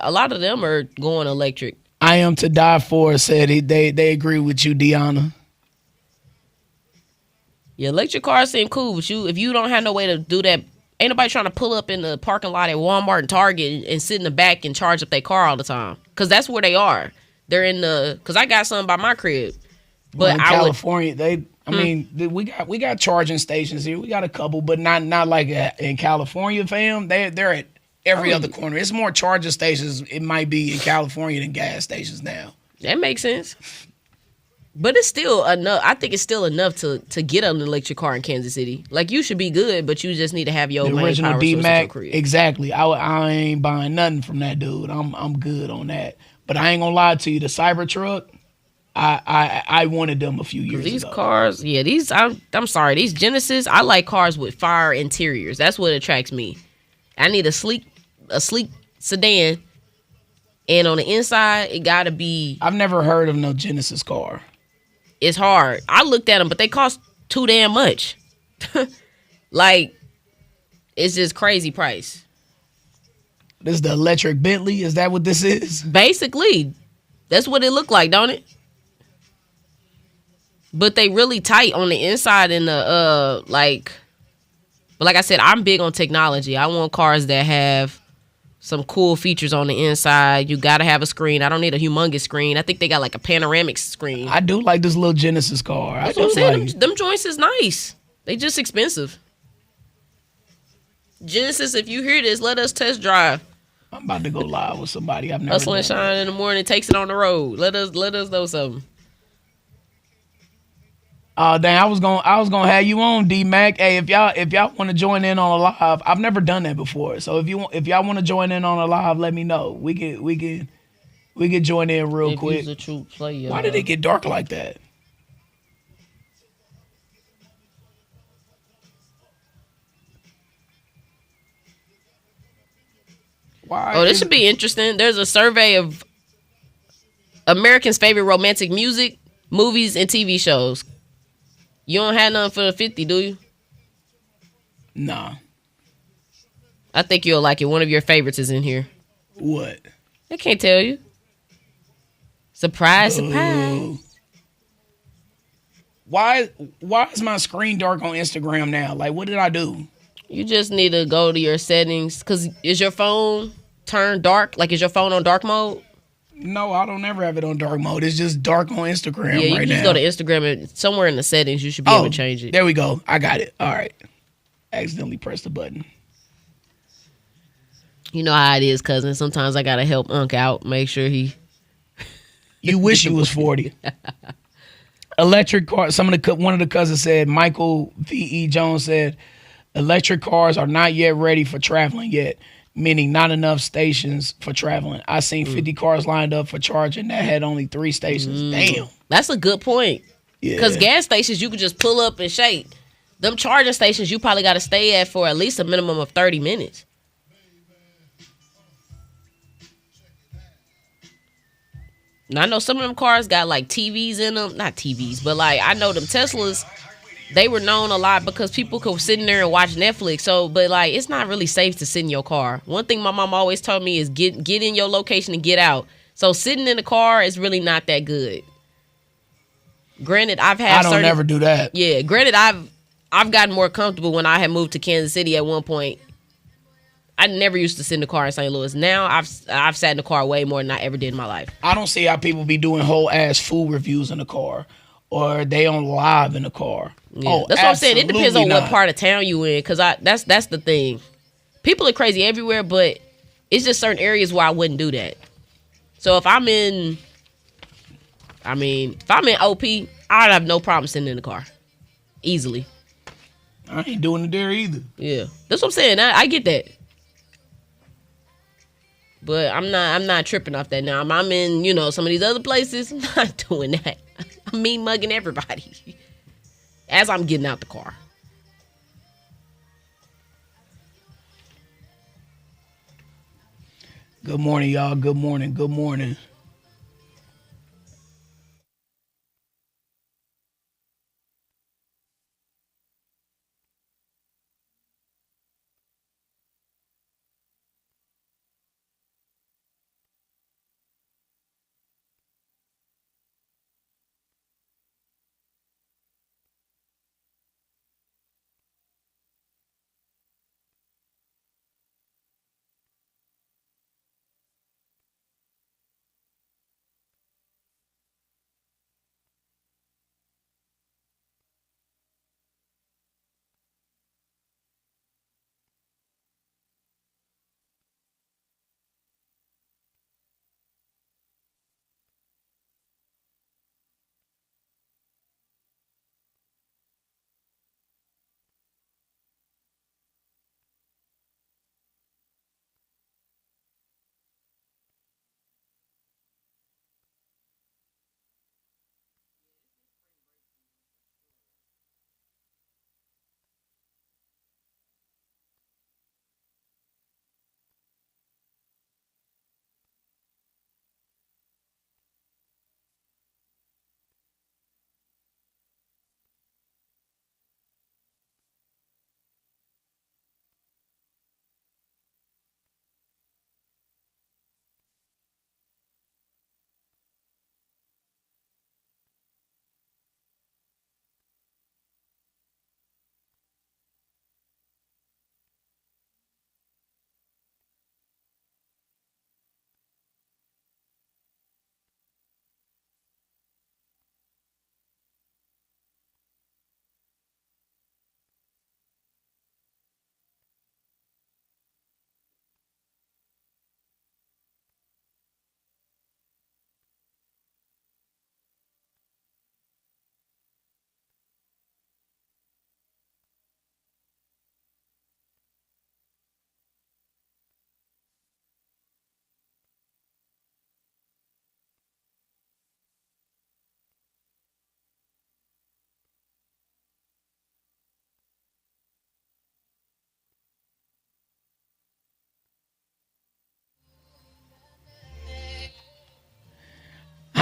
A lot of them are going electric. I Am to Die For said they agree with you, Deona. Yeah, electric cars seem cool, but if you don't have no way to do that, ain't nobody trying to pull up in the parking lot at Walmart and Target and sit in the back and charge up their car all the time. Because that's where they are. They're in because I got some by my crib. But in California, we got charging stations here. We got a couple, but not like in California, fam. They're at every other corner. It's more charging stations. It might be in California than gas stations now. That makes sense. But it's still enough. I think it's still enough to get an electric car in Kansas City. Like, you should be good, but you just need to have your main original power source at your crib. Exactly. I ain't buying nothing from that dude. I'm good on that. But I ain't gonna lie to you. The Cybertruck, I wanted them a few years ago. These cars, I'm sorry. These Genesis, I like cars with fire interiors. That's what attracts me. I need a sleek sedan, and on the inside, it gotta be. I've never heard of no Genesis car. It's hard. I looked at them, but they cost too damn much. Like, it's just crazy price. This is the electric Bentley? Is that what this is? Basically. That's what it looked like, don't it? But they really tight on the inside and the, But like I said, I'm big on technology. I want cars that have some cool features on the inside. You got to have a screen. I don't need a humongous screen. I think they got like a panoramic screen. I do like this little Genesis car. That's what I'm saying. Them joints is nice. They just expensive. Genesis, if you hear this, let us test drive. I'm about to go live with somebody I've never Hustle and Shyne in the morning, takes it on the road. Let us know something. Oh dang! I was gonna have you on, D Mac. Hey, if y'all want to join in on a live, I've never done that before. So if y'all want to join in on a live, let me know. We can join in real quick. He's a true player. Why did it get dark like that? Why? Oh, this should be interesting. There's a survey of Americans' favorite romantic music, movies, and TV shows. You don't have none for the 50, do you? Nah. I think you'll like it. One of your favorites is in here. What? I can't tell you. Surprise, surprise. Why is my screen dark on Instagram now? Like, what did I do? You just need to go to your settings. Because is your phone turned dark? Like, is your phone on dark mode? No, I don't ever have it on dark mode. It's just dark on Instagram Yeah, you right can just now. go to Instagram and somewhere in the settings you should be able to change it. There we go. I got it. All right. Accidentally pressed the button. You know how it is, cousin. Sometimes I gotta help Unc out, make sure he. You wish you was 40. Electric car. One of the cousins said. Michael V.E. Jones said, electric cars are not yet ready for traveling yet, meaning not enough stations for traveling. I seen 50 cars lined up for charging that had only 3 stations. Damn. That's a good point. Yeah. Because gas stations you could just pull up and shake. Them charging stations you probably got to stay at for at least a minimum of 30 minutes. Now, I know some of them cars got like TVs in them. Not TVs, but like I know them Teslas, they were known a lot because people could sit in there and watch Netflix. So, but like it's not really safe to sit in your car. One thing my mom always told me is get in your location and get out. So sitting in the car is really not that good. Granted, I don't ever do that. Yeah, granted, I've gotten more comfortable when I had moved to Kansas City at one point. I never used to sit in the car in St. Louis. Now I've sat in the car way more than I ever did in my life. I don't see how people be doing whole ass food reviews in the car, or they on live in the car. Yeah. Oh, that's what I'm saying. It depends on not. what part of town you in, because that's the thing. People are crazy everywhere, but it's just certain areas where I wouldn't do that. So if I'm in OP, I'd have no problem sitting in the car, easily. I ain't doing it there either. Yeah, that's what I'm saying. I get that. But I'm not tripping off that now. I'm in, some of these other places. I'm not doing that. I'm mean mugging everybody as I'm getting out the car. Good morning, y'all. Good morning. Good morning.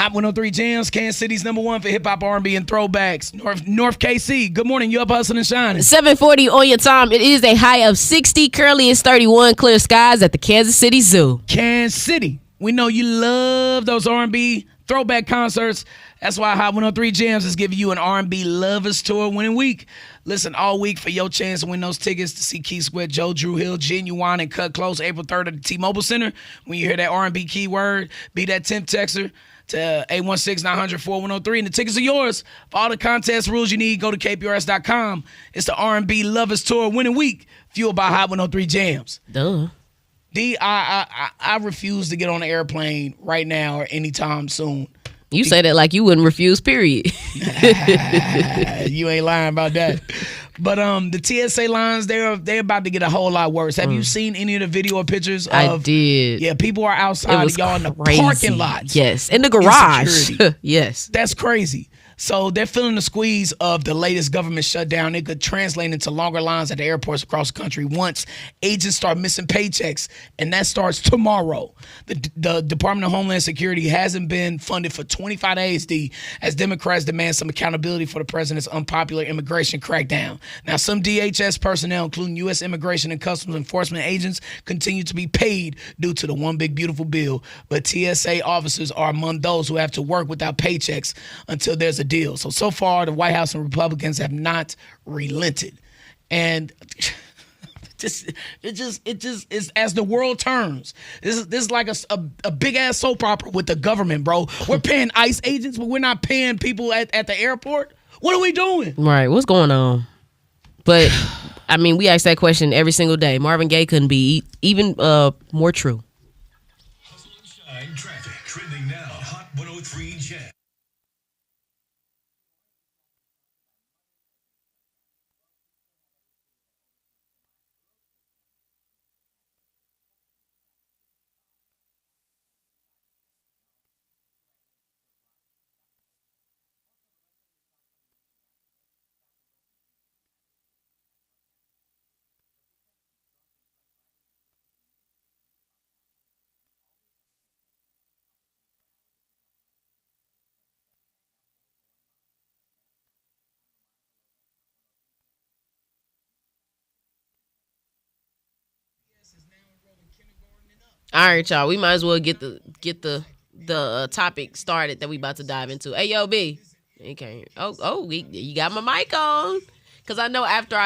Hot 103 Jams, Kansas City's #1 for hip hop, R&B, and throwbacks. North KC. Good morning. You up hustling and shining. 7:40 on your time. It is a high of 60. Currently, it's 31. Clear skies at the Kansas City Zoo. Kansas City. We know you love those R&B throwback concerts. That's why Hot 103 Jams is giving you an R&B Lovers Tour winning week. Listen all week for your chance to win those tickets to see Keith Sweat, Joe Drew Hill, Genuine, and Cut Close April 3rd at the T-Mobile Center. When you hear that R&B keyword, be that 10th texter to 816-900-4103, and the tickets are yours. For all the contest rules you need, go to kprs.com. It's the R&B Lovers Tour winning week, fueled by Hot 103 Jams. Duh. D, I refuse to get on an airplane right now or anytime soon. You say that like you wouldn't refuse, period. You ain't lying about that. But the TSA lines, they're about to get a whole lot worse. Have you seen any of the video or pictures of? I did. Yeah, people are outside of y'all in the parking lot. Yes, in the garage. Yes. That's crazy. So they're feeling the squeeze of the latest government shutdown. It could translate into longer lines at the airports across the country once agents start missing paychecks, and that starts tomorrow. The Department of Homeland Security hasn't been funded for 25 days, D, as Democrats demand some accountability for the president's unpopular immigration crackdown. Now, some DHS personnel, including U.S. Immigration and Customs Enforcement agents, continue to be paid due to the One Big Beautiful Bill, but TSA officers are among those who have to work without paychecks until there's a deal. So far, the White House and Republicans have not relented. And it just is as the world turns. This is like a big ass soap opera with the government, bro. We're paying ICE agents, but we're not paying people at the airport. What are we doing? Right. What's going on? But I mean, we ask that question every single day. Marvin Gaye couldn't be even more true. Hustle and Shine traffic trending now. Hot 103 Jam. All right, y'all. We might as well get the topic started that we about to dive into. Hey, yo, B. You can't hear. You got my mic on. Cause I know after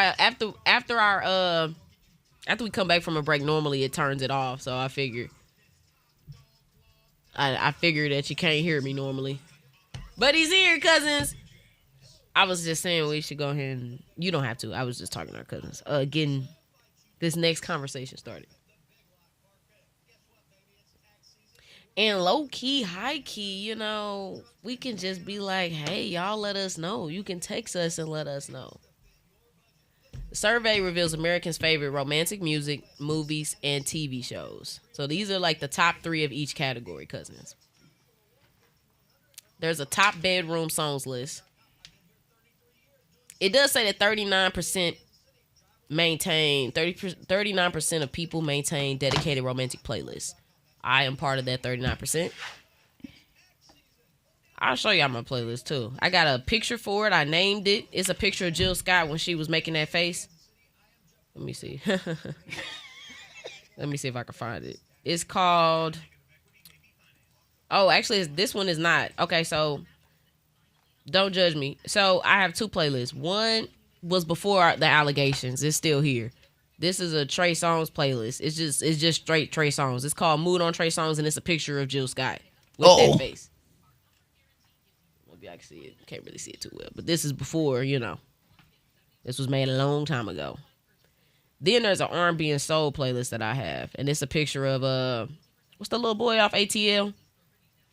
we come back from a break, normally it turns it off. So I figured that you can't hear me normally. But he's here, cousins. I was just saying we should go ahead and you don't have to. I was just talking to our cousins. Getting this next conversation started. And low key, high key, you know, we can just be like, hey, y'all let us know. You can text us and let us know. The survey reveals Americans' favorite romantic music, movies, and TV shows. So these are like the top 3 of each category, cousins. There's a top bedroom songs list. It does say that 39% of people maintain dedicated romantic playlists. I am part of that 39%. I'll show y'all my playlist too. I got a picture for it. I named it. It's a picture of Jill Scott when she was making that face. Let me see. Let me see if I can find it. It's called... Oh, actually, this one is not. Okay, so don't judge me. So I have 2 playlists. One was before the allegations. It's still here. This is a Trey Songz playlist. It's just straight Trey Songz. It's called Mood on Trey Songz, and it's a picture of Jill Scott with that face. Maybe I can see it. Can't really see it too well. But this is before, you know. This was made a long time ago. Then there's an R&B and soul playlist that I have, and it's a picture of what's the little boy off ATL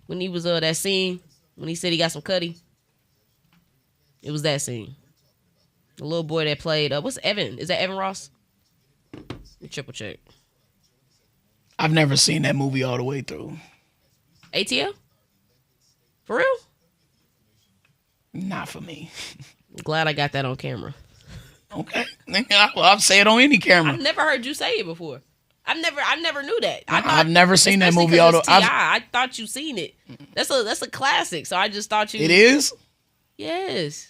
when he was that scene when he said he got some cutty. It was that scene. The little boy that played what's Evan? Is that Evan Ross? Let me triple check. I've never seen that movie all the way through. ATL? For real? Not for me. Glad I got that on camera. Okay. I'll say it on any camera. I've never heard you say it before. I never knew that. I've never seen that movie. Although I thought you seen it. I've never seen that movie. Although I thought you seen it. That's a classic. So I just thought you. It is. Yes,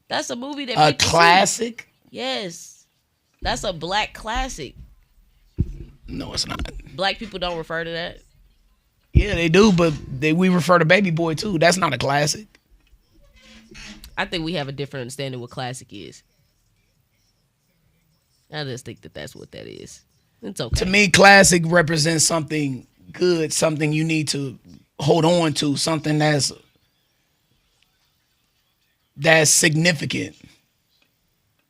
that's a movie that a classic. See. Yes, that's a black classic. No, it's not. Black people don't refer to that. Yeah, they do, but we refer to Baby Boy too. That's not a classic. I think we have a different understanding of what classic is. I just think that's what that is. It's okay. To me, classic represents something good, something you need to hold on to, something that's significant.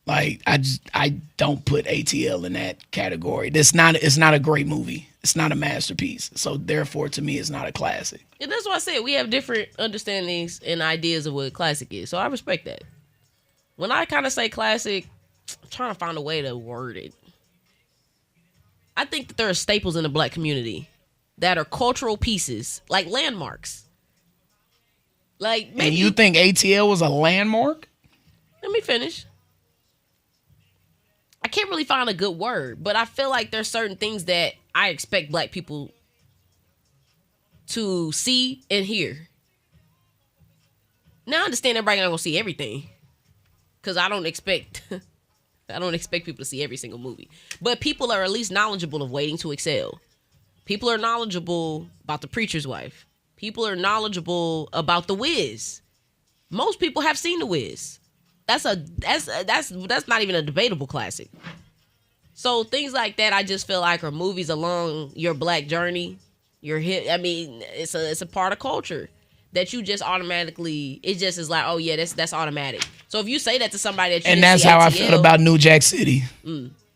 Like I don't put ATL in that category. It's not a great movie. It's not a masterpiece. So therefore, to me, it's not a classic. And that's why I said we have different understandings and ideas of what a classic is. So I respect that. When I kind of say classic, I'm trying to find a way to word it. I think that there are staples in the black community that are cultural pieces, like landmarks. Like maybe, and you think ATL was a landmark? Let me finish. I can't really find a good word, but I feel like there's certain things that I expect black people to see and hear. Now I understand everybody not gonna see everything, because I don't expect people to see every single movie. But people are at least knowledgeable of Waiting to Exhale. People are knowledgeable about The Preacher's Wife. People are knowledgeable about The Wiz. Most people have seen The Wiz. That's not even a debatable classic. So things like that, I just feel like are movies along your black journey. I mean, it's a part of culture that you just automatically. It just is like, oh yeah, that's automatic. So if you say that to somebody that you and didn't that's see how ATL, I felt about New Jack City.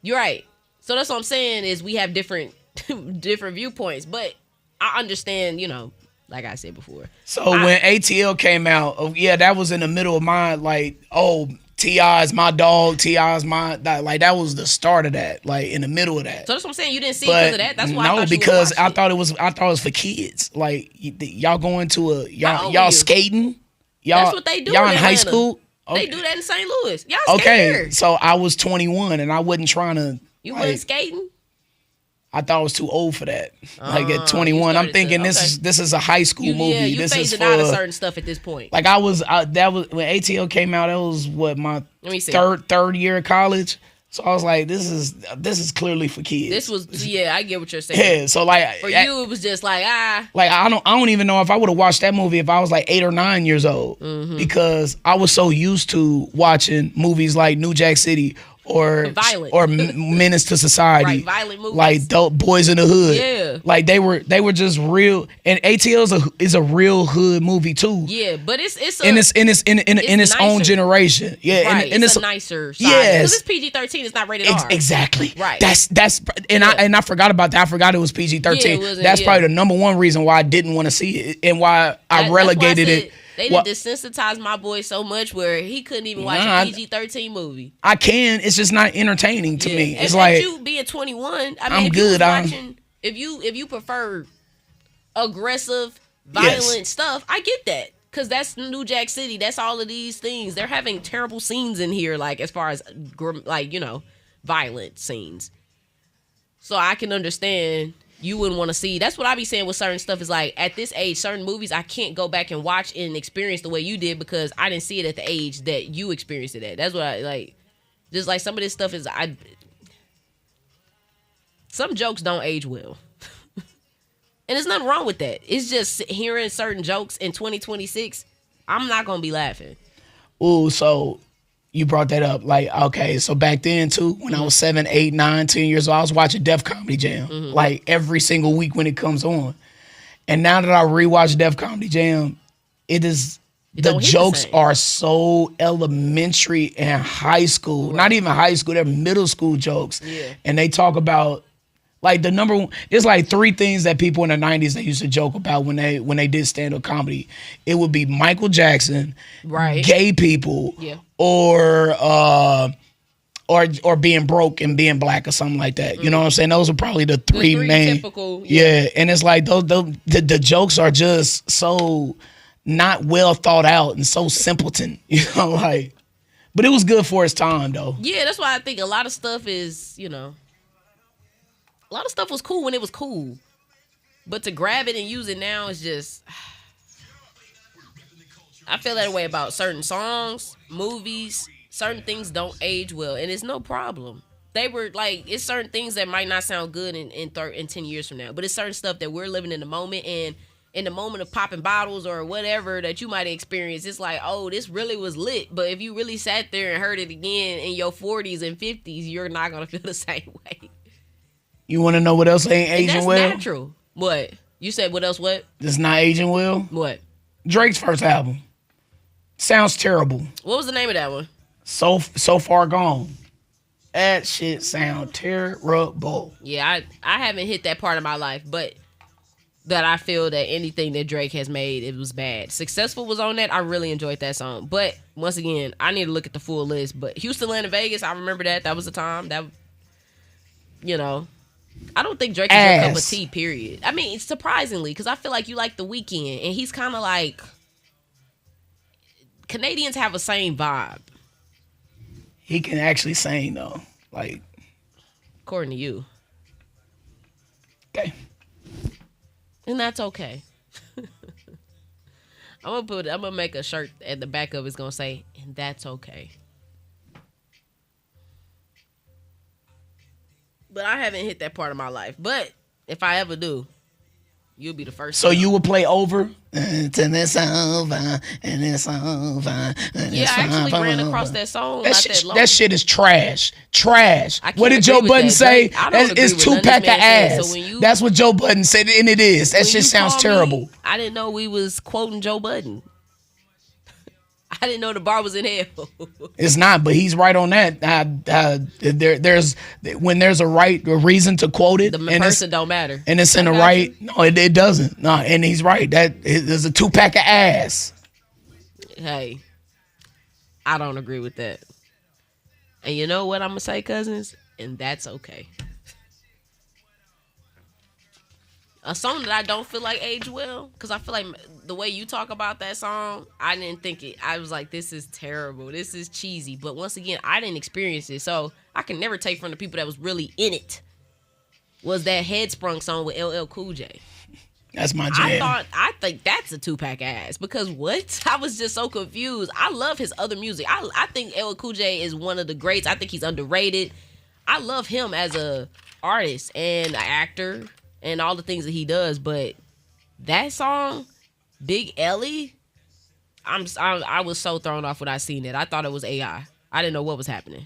You're right. So that's what I'm saying is we have different viewpoints, but I understand. Like I said before. So when ATL came out, that was in the middle of my T.I. is my dog, T.I. is my like that was the start of that, like in the middle of that. So that's what I'm saying. You didn't see it because of that. That's why. No, because I thought it was for kids. Like y'all going to y'all skating. Y'all, that's what they do. Y'all in Atlanta. high school. Okay. They do that in St. Louis. Y'all skating. So I was 21 and I wasn't trying to. You wasn't skating. I thought I was too old for that. Like at 21, I'm thinking this is a high school movie. Yeah, you this phasing is for out of certain stuff at this point. Like that was when ATL came out. That was my third year of college. So I was like, this is clearly for kids. This was I get what you're saying. Yeah, so like for you, it was just like Like I don't even know if I would have watched that movie if I was like 8 or 9 years old, because I was so used to watching movies like New Jack City. Or Menace to Society, right, violent movies, like Boys in the Hood. Yeah, like they were just real. And ATL is a real hood movie too. Yeah, but it's in its own generation. Yeah, right. and it's a nicer side. Yes, because it's PG-13. It's not rated R. Exactly. Right. That's and I forgot about that. I forgot it was PG-13. Yeah, that's probably the number one reason why I didn't want to see it and why I relegated it. They didn't desensitize my boy so much where he couldn't even watch a PG-13 movie. I can. It's just not entertaining to me. It's and like you being 21. I mean, I'm if good. If you prefer aggressive, violent stuff, I get that, because that's New Jack City. That's all of these things. They're having terrible scenes in here, like as far as violent scenes. So I can understand. You wouldn't want to see. That's what I be saying with certain stuff is like at this age, certain movies I can't go back and watch and experience the way you did because I didn't see it at the age that you experienced it at. That's what I like. Just like some of this stuff is some jokes don't age well. And there's nothing wrong with that. It's just hearing certain jokes in 2026, I'm not going to be laughing. Ooh, so you brought that up. Like, okay, so back then too, when I was 7, 8, 9, 10 years old, I was watching Def Comedy Jam like every single week when it comes on. And now that I rewatch Def Comedy Jam, the jokes are so elementary and high school. Right. Not even high school, they're middle school jokes. Yeah. And they talk about like the number one, it's like 3 things that people in the 90s they used to joke about when they did stand-up comedy. It would be Michael Jackson, right, gay people, or being broke and being black or something like that. You know what I'm saying? Those are probably the 3 main typical, and it's like the jokes are just so not well thought out and so simpleton, like, but it was good for its time though. Yeah, that's why I think a lot of stuff is, a lot of stuff was cool when it was cool. But to grab it and use it now is just... I feel that way about certain songs, movies. Certain things don't age well, and it's no problem. They were like, it's certain things that might not sound good in 10 years from now, but it's certain stuff that we're living in the moment, and in the moment of popping bottles or whatever that you might experience, it's like, oh, this really was lit. But if you really sat there and heard it again in your 40s and 50s, you're not going to feel the same way. You want to know what else ain't aging that's well? Natural. What? You said what else? What? That's not aging well? What? Drake's first album. Sounds terrible. What was the name of that one? So Far Gone. That shit sound terrible. Yeah, I haven't hit that part of my life, but that I feel that anything that Drake has made, it was bad. Successful was on that. I really enjoyed that song. But once again, I need to look at the full list. But Houston, Atlanta, Vegas, I remember that. That was the time. That, you know, I don't think Drake is your cup of tea, period. I mean, surprisingly, because I feel like you like The Weeknd, and he's kind of like, Canadians have a same vibe. He can actually sing, though. Like, according to you. Okay. And that's okay. I'm gonna make a shirt at the back of it's gonna say, and that's okay. But I haven't hit that part of my life. But if I ever do, you'll be the first. So you would play Over? Until it's over, and it's over. And yeah, I actually ran across that song that shit is trash. Trash. What did Joe Budden say? It's 2 pack of ass. So that's what Joe Budden said, and it is. That shit sounds terrible. I didn't know we was quoting Joe Budden. I didn't know the bar was in hell. It's not, but he's right on that. There's when there's a reason to quote it, the person don't matter, and it's in the right. No, it doesn't. No, and he's right. That is a 2 pack of ass. Hey, I don't agree with that. And you know what I'm gonna say, cousins, and that's okay. A song that I don't feel like aged well, because I feel like the way you talk about that song, I didn't think it. I was like, this is terrible. This is cheesy. But once again, I didn't experience it, so I can never take from the people that was really in it. Was that Headsprung song with LL Cool J? That's my jam. I think that's a 2 pack ass, because what? I was just so confused. I love his other music. I think LL Cool J is one of the greats. I think he's underrated. I love him as a artist and an actor and all the things that he does, but that song, Big Ellie, I was so thrown off when I seen it. I thought it was AI. I didn't know what was happening.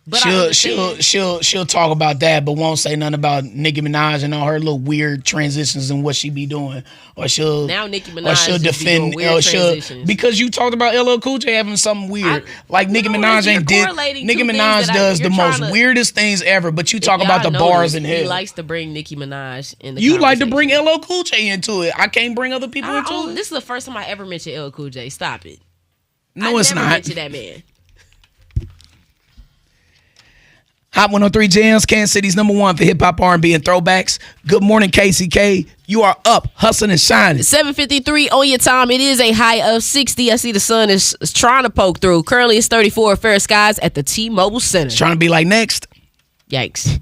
But she'll talk about that, but won't say nothing about Nicki Minaj and all her little weird transitions and what she be doing, or she'll Nicki Minaj defend, weird transitions. Because you talked about LL Cool J having something weird, Nicki Minaj ain't did. Nicki Minaj does the most weirdest things ever, but you talk about the bars in hell. He likes to bring Nicki Minaj in the. You like to bring LL Cool J into it. I can't bring other people into it. This is the first time I ever mentioned LL Cool J. Stop it. No, it's not. I never mentioned that man. Hot 103 Jams, Kansas City's #1 for hip hop, R&B, and throwbacks. Good morning, KCK. You are up, hustling and shining. 7:53 on your time. It is a high of 60. I see the sun is trying to poke through. Currently, it's 34 fair skies at the T-Mobile Center. It's trying to be like next. Yikes.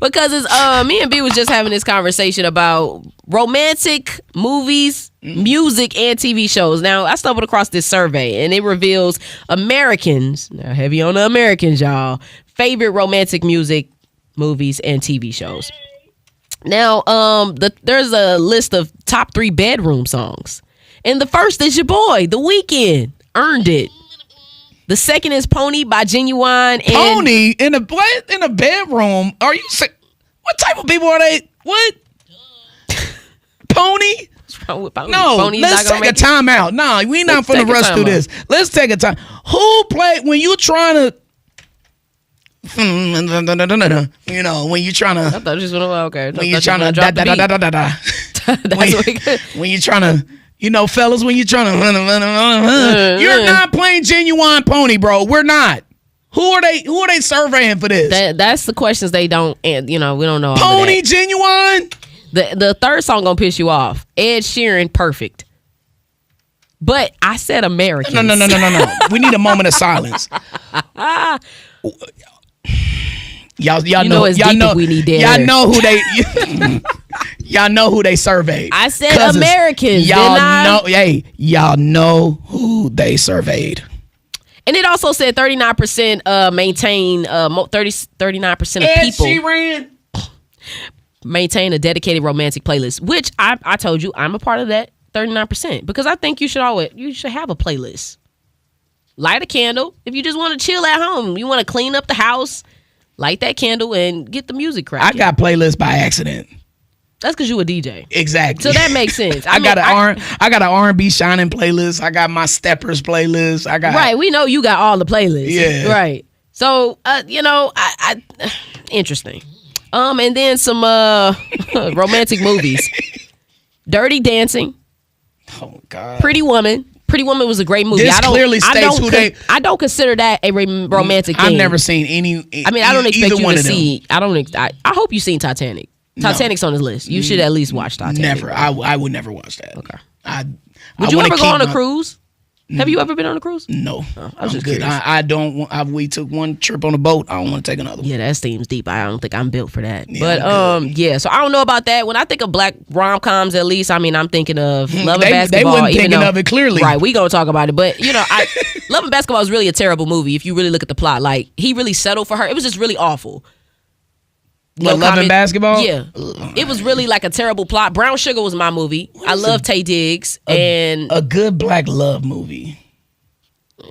Because it's me and B was just having this conversation about romantic movies, music, and TV shows. Now, I stumbled across this survey, and it reveals Americans, now heavy on the Americans, y'all, favorite romantic music, movies, and TV shows. Now, there's a list of top 3 bedroom songs. And the first is your boy, The Weeknd. Earned it. The second is Pony by Genuine. And Pony in a bedroom? Are you sick? What type of people are they? What? Pony? What's wrong with Pony? No, Pony's let's take a time out. No, we not finna rush through this. Let's take a time. Who played when you trying to? You know, when you trying to. I thought you just went okay. When you trying to when you trying to. You know, fellas, when you're trying to, you're not playing Genuine Pony, bro. We're not. Who are they surveying for this? That's the questions they don't, and you know, we don't know. Pony Genuine. The third song gonna piss you off. Ed Sheeran, Perfect. But I said Americans. No. We need a moment of silence. Y'all You know know it's y'all deep know if we need dead y'all air. know who they y'all know who they surveyed. I said Cousins. Americans. Y'all didn't I? know y'all know who they surveyed. And it also said 39% maintain 39% of people Sheeran. maintain a dedicated romantic playlist, which I told you I'm a part of that 39% because I think you should have a playlist. Light a candle if you just want to chill at home. You want to clean up the house, light that candle and get the music cracking. I got playlists by accident. That's because you a DJ. Exactly. So that makes sense. I got an R&B Shynin playlist. I got my Steppers playlist. Right. We know you got all the playlists. Yeah. Right. So I interesting. And then some romantic movies. Dirty Dancing. Oh God. Pretty Woman. Pretty Woman was a great movie. This clearly states who they. I don't consider that a romantic thing. I've never seen any. I mean, I don't expect you to see. Them. I hope you've seen Titanic. Titanic's on his list. You should at least watch Titanic. Never. I would never watch that. Okay. Would you ever go on a cruise? Have you ever been on a cruise? No. I was just good. curious. I don't. We took one trip on a boat. I don't want to take another one. Yeah, that seems deep. I don't think I'm built for that. But yeah. So I don't know about that. When I think of black rom-coms, at least, I mean, I'm thinking of Love and Basketball. They wasn't thinking of it clearly. Right. We gonna talk about it. But Love and Basketball is really a terrible movie if you really look at the plot. Like he really settled for her. It was just really awful. Love and Basketball? Yeah. It was really like a terrible plot. Brown Sugar was my movie. I love Taye Diggs. And a good black love movie.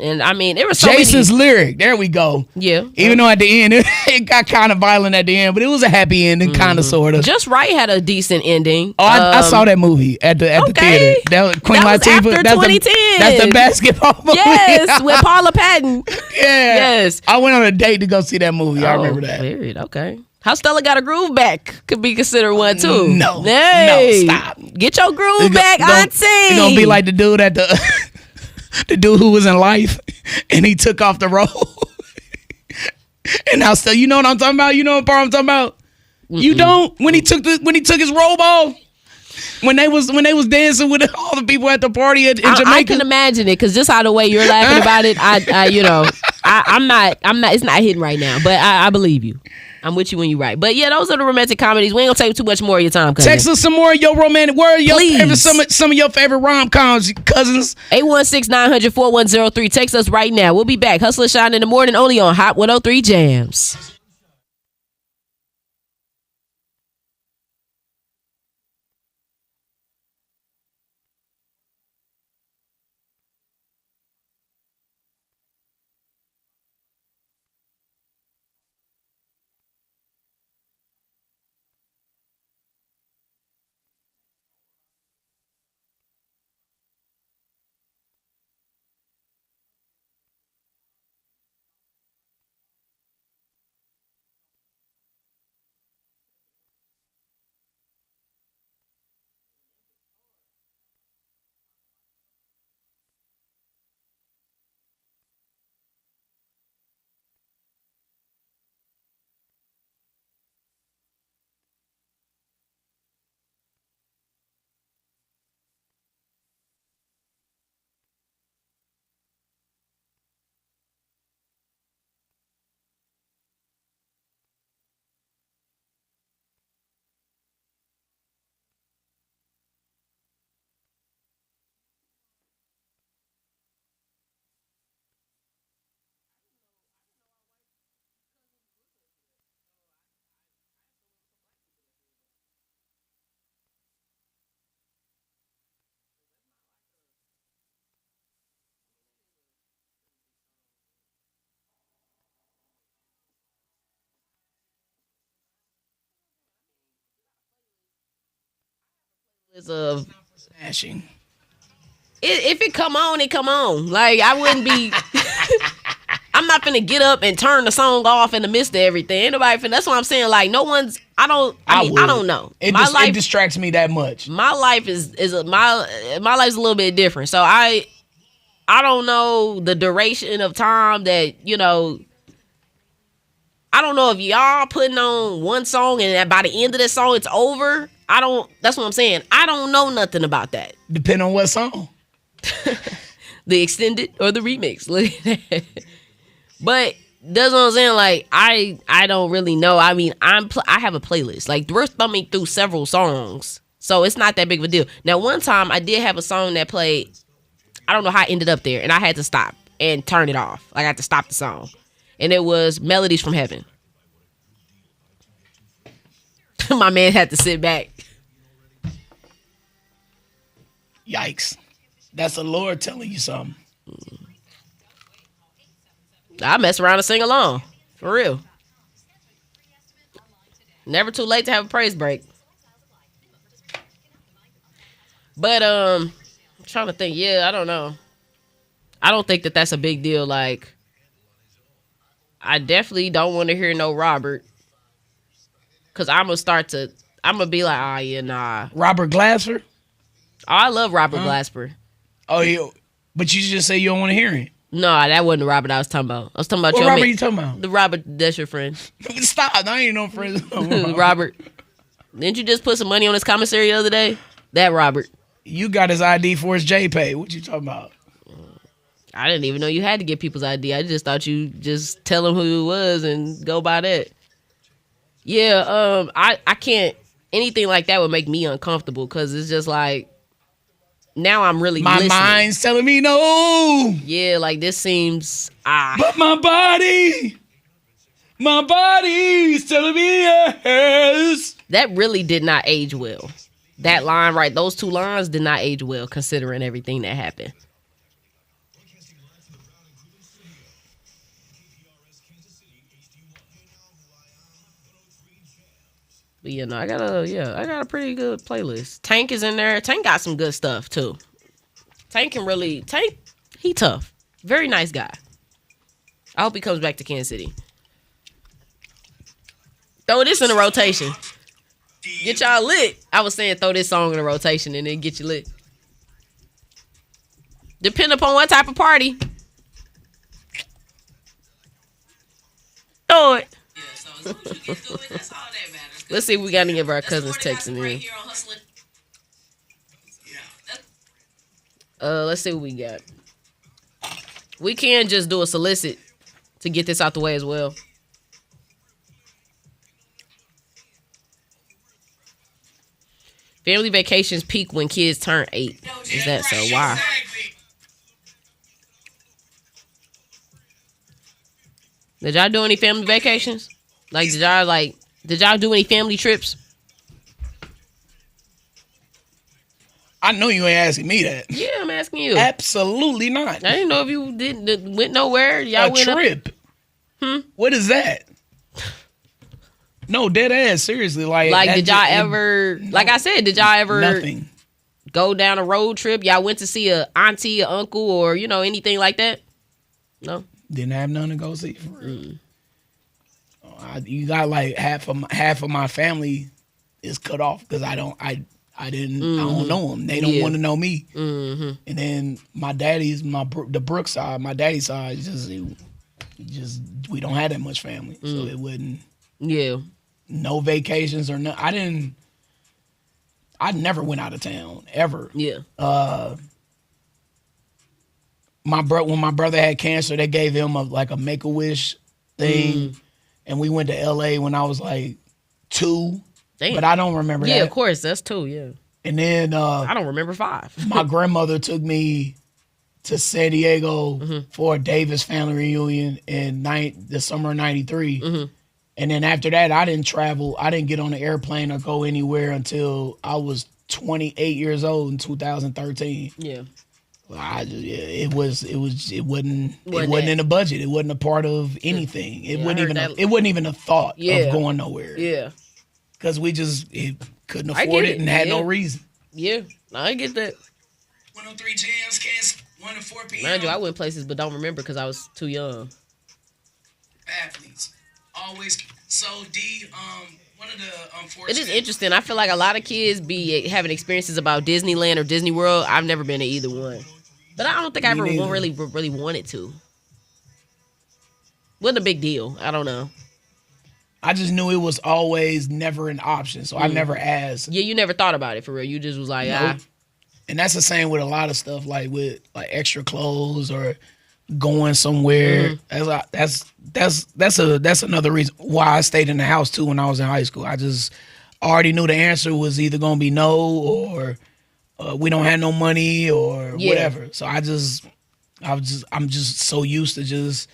And I mean, there was Jason's lyric. There we go. Yeah. Even though at the end it got kind of violent at the end, but it was a happy ending, kind of, sort of. Just Right had a decent ending. Oh, I saw that movie at the theater. That was Queen Latifah. After 2010. That's the basketball movie. Yes, with Paula Patton. Yeah. Yes. I went on a date to go see that movie. I remember that. Weird. Okay. How Stella Got a Groove Back could be considered one too. No. Hey, No, stop. Get your groove back, auntie. It's gonna be like the dude at the dude who was in Life and he took off the robe. And now still, you know what I'm talking about? You know what part I'm talking about? You don't? When he took his robe off? When they was dancing with all the people at the party in Jamaica? I can imagine it because just how the way you're laughing about it, I'm not. It's not hitting right now, but I believe you. I'm with you when you're right. But yeah, those are the romantic comedies. We ain't gonna take too much more of your time. Cousin. Text us some more of your romantic. Where are your favorite, some of your favorite rom-coms, cousins? 816-900-4103. Text us right now. We'll be back. Hustle and Shine in the morning, only on Hot 103 Jams. Of smashing. If it come on, it come on. Like I wouldn't be. I'm not finna get up and turn the song off in the midst of everything. Ain't nobody finna. That's what I'm saying. Like no one's. I don't know. It distracts me that much. My life my life's a little bit different. So I don't know the duration of time that I don't know if y'all putting on one song and by the end of the song it's over. That's what I'm saying. I don't know nothing about that. Depending on what song. The extended or the remix. Look at that. But That's what I'm saying. Like I don't really know. I mean, I have a playlist. Like we're thumbing through several songs, so it's not that big of a deal. Now, one time I did have a song that played. I don't know how I ended up there, and I had to stop and turn it off. Like, I had to stop the song, and it was "Melodies from Heaven." My man had to sit back. Yikes! That's the Lord telling you something. I mess around and sing along. For real. Never too late to have a praise break. But, I'm trying to think. Yeah, I don't know. I don't think that that's a big deal. Like, I definitely don't want to hear no Robert. Because I'm going to be like, oh, yeah, nah. Robert Glasper? Oh, I love Robert Glasper. Oh, yeah. But you just say you don't want to hear it. No, that wasn't the Robert I was talking about. I was talking about what Robert you talking about? The Robert that's your friend. Stop! I ain't no friend. Robert. Didn't you just put some money on his commissary the other day? That Robert. You got his ID for his JPay. What you talking about? I didn't even know you had to get people's ID. I just thought you just tell them who it was and go by that. Yeah, I can't. Anything like that would make me uncomfortable because it's just like. Now I'm really listening. Mind's telling me no. Yeah, like this seems But my body's telling me yes. That really did not age well. That line, right? Those two lines did not age well, considering everything that happened. But yeah, no, I got a pretty good playlist. Tank is in there. Tank got some good stuff too. Tank, he tough. Very nice guy. I hope he comes back to Kansas City. Throw this in the rotation. Get y'all lit. I was saying throw this song in the rotation and then get you lit. Depending upon what type of party. Throw it. Yeah, so as long as you get through it, that's all that matters. Let's see if we got any of our cousins texting in. Let's see what we got. We can just do a solicit to get this out the way as well. Family vacations peak when kids turn 8. Is that so? Why? Did y'all do any family vacations? Like, did y'all do any family trips? I know you ain't asking me that. Yeah, I'm asking you. Absolutely not. I didn't know if you went nowhere. Y'all went trip. What is that? No, dead ass. Seriously, like did y'all ever? No, like I said, did y'all ever? Nothing. Go down a road trip? Y'all went to see a auntie, or uncle, or anything like that? No. Didn't have none to go see for real. You got like half of my family is cut off because I don't know them. They don't want to know me. Mm-hmm. And then my daddy's the Brooks side. My daddy's side just we don't have that much family, so it wouldn't. Yeah. No vacations or no. I never went out of town ever. Yeah. When my brother had cancer, they gave him a Make-A-Wish thing. And we went to LA when I was like 2. Damn. But I don't remember that. Yeah, of course. That's 2, yeah. And then I don't remember 5. My grandmother took me to San Diego for a Davis family reunion in the summer of 93. Mm-hmm. And then after that, I didn't travel. I didn't get on an airplane or go anywhere until I was 28 years old in 2013. Yeah. It wasn't in the budget. It wasn't a part of anything. It wasn't even a thought of going nowhere. Yeah, because we just couldn't afford it and had no reason. Yeah, I get that. 103 Jams, Cast 1 to 4 p.m. Mind you, I went places but don't remember because I was too young. Athletes always one of the unfortunate. It is interesting. I feel like a lot of kids be having experiences about Disneyland or Disney World. I've never been to either one. But I don't think I ever really wanted to. Wasn't a big deal. I don't know. I just knew it was always never an option, so I never asked. Yeah, you never thought about it for real. You just was like, nope. And that's the same with a lot of stuff, like with extra clothes or going somewhere. That's another reason why I stayed in the house too when I was in high school. I just already knew the answer was either gonna be no or we don't have no money or whatever. So I'm just so used to just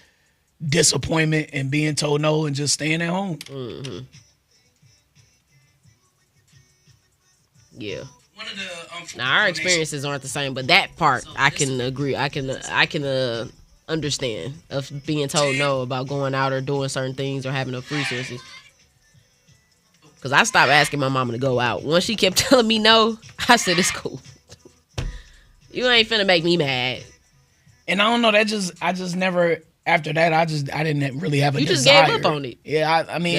disappointment and being told no and just staying at home. Yeah. Now our experiences aren't the same, but that part I can agree. I can understand of being told no about going out or doing certain things or having enough resources. Cause I stopped asking my mama to go out. Once she kept telling me no, I said it's cool. You ain't finna make me mad. And I don't know. I just never. After that, I didn't really have a you desire. You just gave up on it. Yeah, I mean,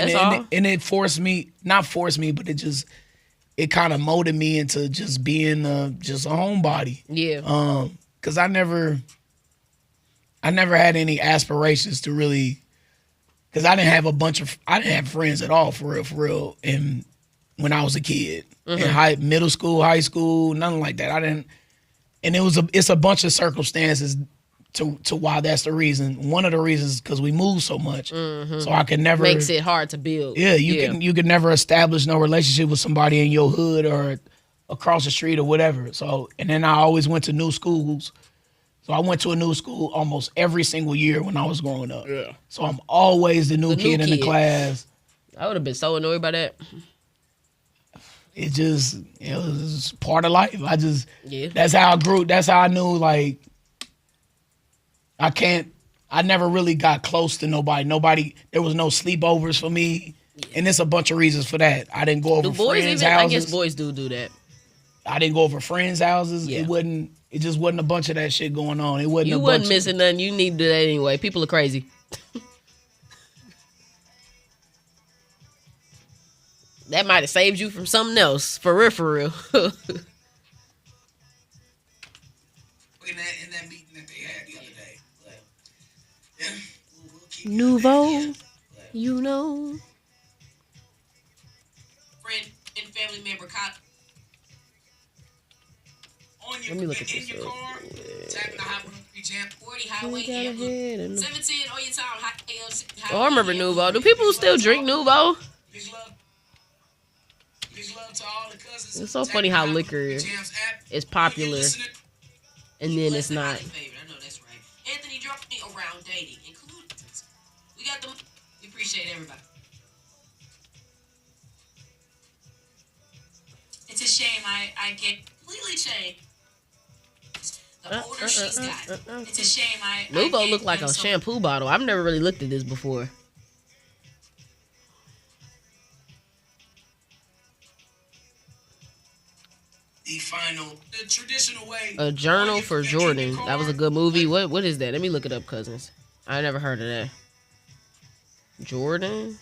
and it forced me, not forced me, but it kind of molded me into just being just a homebody. Yeah. Cause I never had any aspirations to really, cause I didn't have friends at all for real. And when I was a kid, in middle school, high school, nothing like that. I didn't, and it's a bunch of circumstances to why that's the reason. One of the reasons because we move so much, so I could never makes it hard to build. Yeah, you could never establish no relationship with somebody in your hood or across the street or whatever. So, and then I always went to new schools. So I went to a new school almost every single year when I was growing up. Yeah. So I'm always the new kid in the class. I would have been so annoyed by that. It just, it was part of life. That's how I grew. That's how I knew, like, I never really got close to nobody. There was no sleepovers for me. Yeah. And there's a bunch of reasons for that. I didn't go over friends' houses. I guess boys do that. I didn't go over friends' houses. Yeah. It just wasn't a bunch of that shit going on. It wasn't. You wasn't missing nothing. You need to do that anyway. People are crazy. That might have saved you from something else. For real. In that meeting that they had the other day. But, yeah, we'll keep Nouveau, you know. Friend and family member cop. Let me look at this. Tapping the Highway 40 Highway 17 on your time. Oh, I remember Nouveau. Do people still drink Nouveau? It's so funny how liquor is popular and then it's not. I know that's right. Anthony dropped me around dating, including we got them. We appreciate everybody. It's a shame I get completely changed. The older she's got. It's a shame Nouveau looked like a shampoo bottle. I've never really looked at this before. The traditional way. A Journal for Jordan. That was a good movie. What is that? Let me look it up, cousins. I never heard of that. Jordan?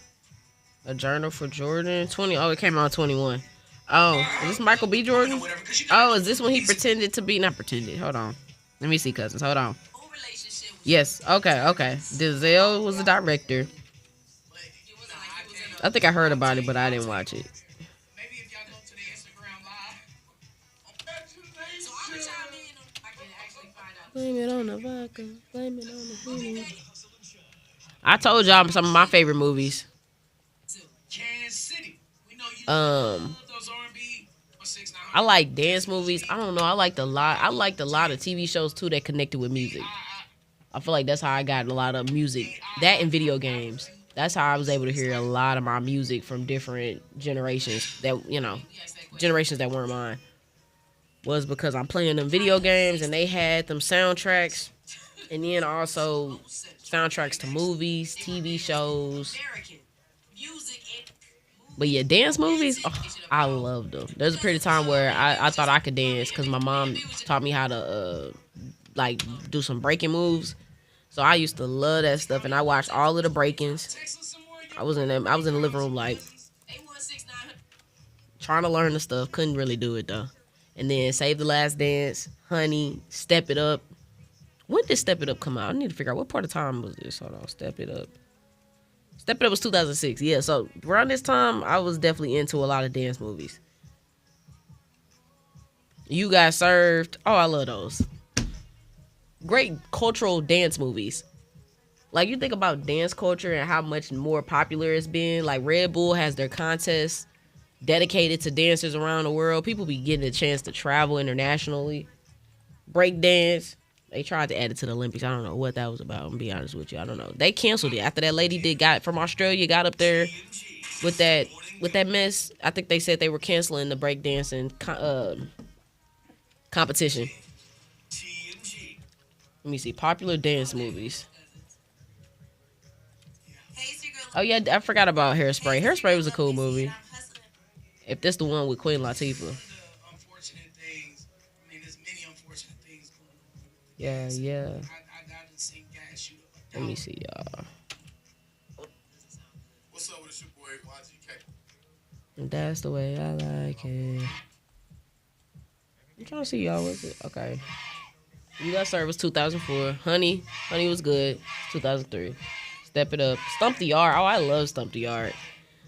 A Journal for Jordan? 20. Oh, it came out in 21. Oh, is this Michael B. Jordan? Oh, is this when he pretended to be? Not pretended. Hold on. Let me see, cousins. Hold on. Yes. Okay. Denzel was the director. I think I heard about it, but I didn't watch it. Blame it on the vodka. Blame it on the food. I told y'all some of my favorite movies. I like dance movies. I don't know. I liked a lot of TV shows too that connected with music. I feel like that's how I got a lot of music. That and video games. That's how I was able to hear a lot of my music from different generations generations that weren't mine. Was because I'm playing them video games and they had them soundtracks, and then also soundtracks to movies, TV shows. But yeah, dance movies, I loved them. There's a period of time where I thought I could dance because my mom taught me how to do some breaking moves. So I used to love that stuff, and I watched all of the breakings. I was in the living room like trying to learn the stuff. Couldn't really do it though. And then Save the Last Dance, Honey, Step It Up. When did Step It Up come out? I need to figure out what part of time was this. Hold on, Step It Up. Step It Up was 2006. Yeah, so around this time, I was definitely into a lot of dance movies. You Got Served. Oh, I love those. great cultural dance movies. Like, you think about dance culture and how much more popular it's been. Like, Red Bull has their contests dedicated to dancers around the world. People be getting a chance to travel internationally. Break dance. They tried to add it to the Olympics. I don't know what that was about. I'm gonna be honest with you. I don't know. They canceled it after that lady got from Australia, got up there with that mess. I think they said they were canceling the breakdancing competition. Let me see. Popular dance movies. Oh yeah, I forgot about Hairspray. Hairspray was a cool movie. If this the one with Queen Latifah. Yeah. Let me see, y'all. What's up with it's your boy YGK? That's the way I like it. I'm trying to see, y'all. What's it? Okay. You Got Served was 2004. Honey was good. 2003. Step It Up. Stump the Yard. Oh, I love Stump the Yard.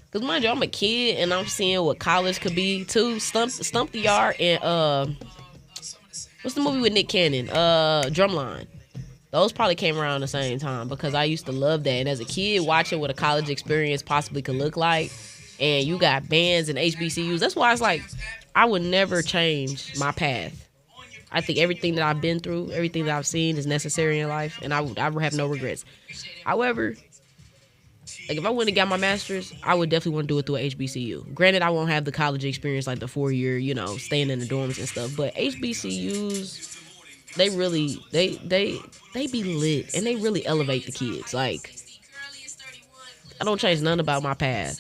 Because, mind you, I'm a kid and I'm seeing what college could be, too. Stump the Yard and, what's the movie with Nick Cannon? Drumline. Those probably came around the same time because I used to love that. And as a kid, watching what a college experience possibly could look like, and you got bands and HBCUs, that's why it's like, I would never change my path. I think everything that I've been through, everything that I've seen is necessary in life, and I would have no regrets. However, like if I wouldn't have got my master's, I would definitely want to do it through a HBCU. Granted, I won't have the college experience like the 4-year, staying in the dorms and stuff. But HBCUs, they really they be lit and they really elevate the kids. Like, I don't change nothing about my path.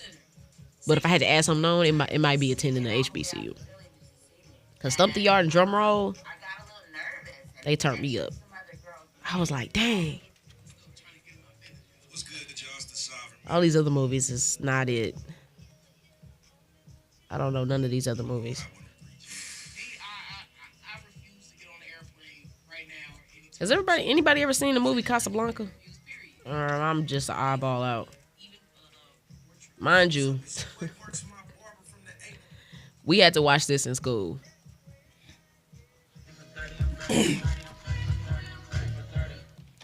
But if I had to add something on, it might be attending the HBCU. Cause Stump the Yard and Drum Roll, they turned me up. I was like, dang. All these other movies is not it. I don't know none of these other movies. Has anybody ever seen the movie Casablanca? I'm just an eyeball out. Mind you, we had to watch this in school.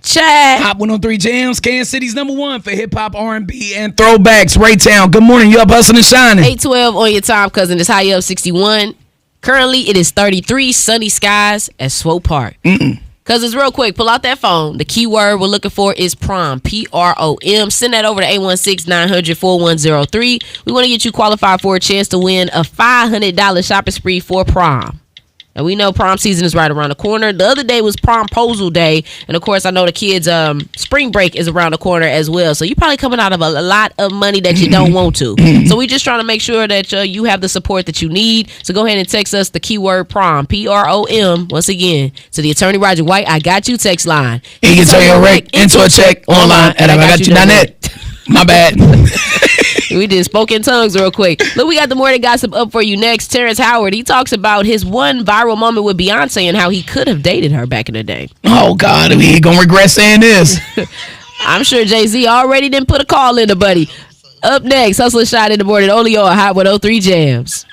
Chad. Hot 103 Jams, Kansas City's #1 for hip hop, R&B, and throwbacks. Raytown. Good morning. You up hustling and shining. 812 on your time, cousin. It's high up 61. Currently, it is 33 sunny skies at Swope Park. Cousins, real quick, pull out that phone. The keyword we're looking for is prom, PROM. Send that over to 816-900-4103. We want to get you qualified for a chance to win a $500 shopping spree for prom. And we know prom season is right around the corner. The other day was promposal day. And, of course, I know the kids' spring break is around the corner as well. So you're probably coming out of a lot of money that you don't want to. So we just trying to make sure that you have the support that you need. So go ahead and text us the keyword prom, PROM, once again, to the Attorney Roger White I Got You text line. You can turn your rec into a check online at IGotYou.net. My bad. We did spoken tongues real quick. Look, we got the morning gossip up for you next. Terrence Howard, he talks about his one viral moment with Beyonce and how he could have dated her back in the day. Oh, God, he ain't gonna regret saying this. I'm sure Jay-Z already didn't put a call in the buddy. Up next, Hustle and Shine in the morning, only on Hot 103 Jams.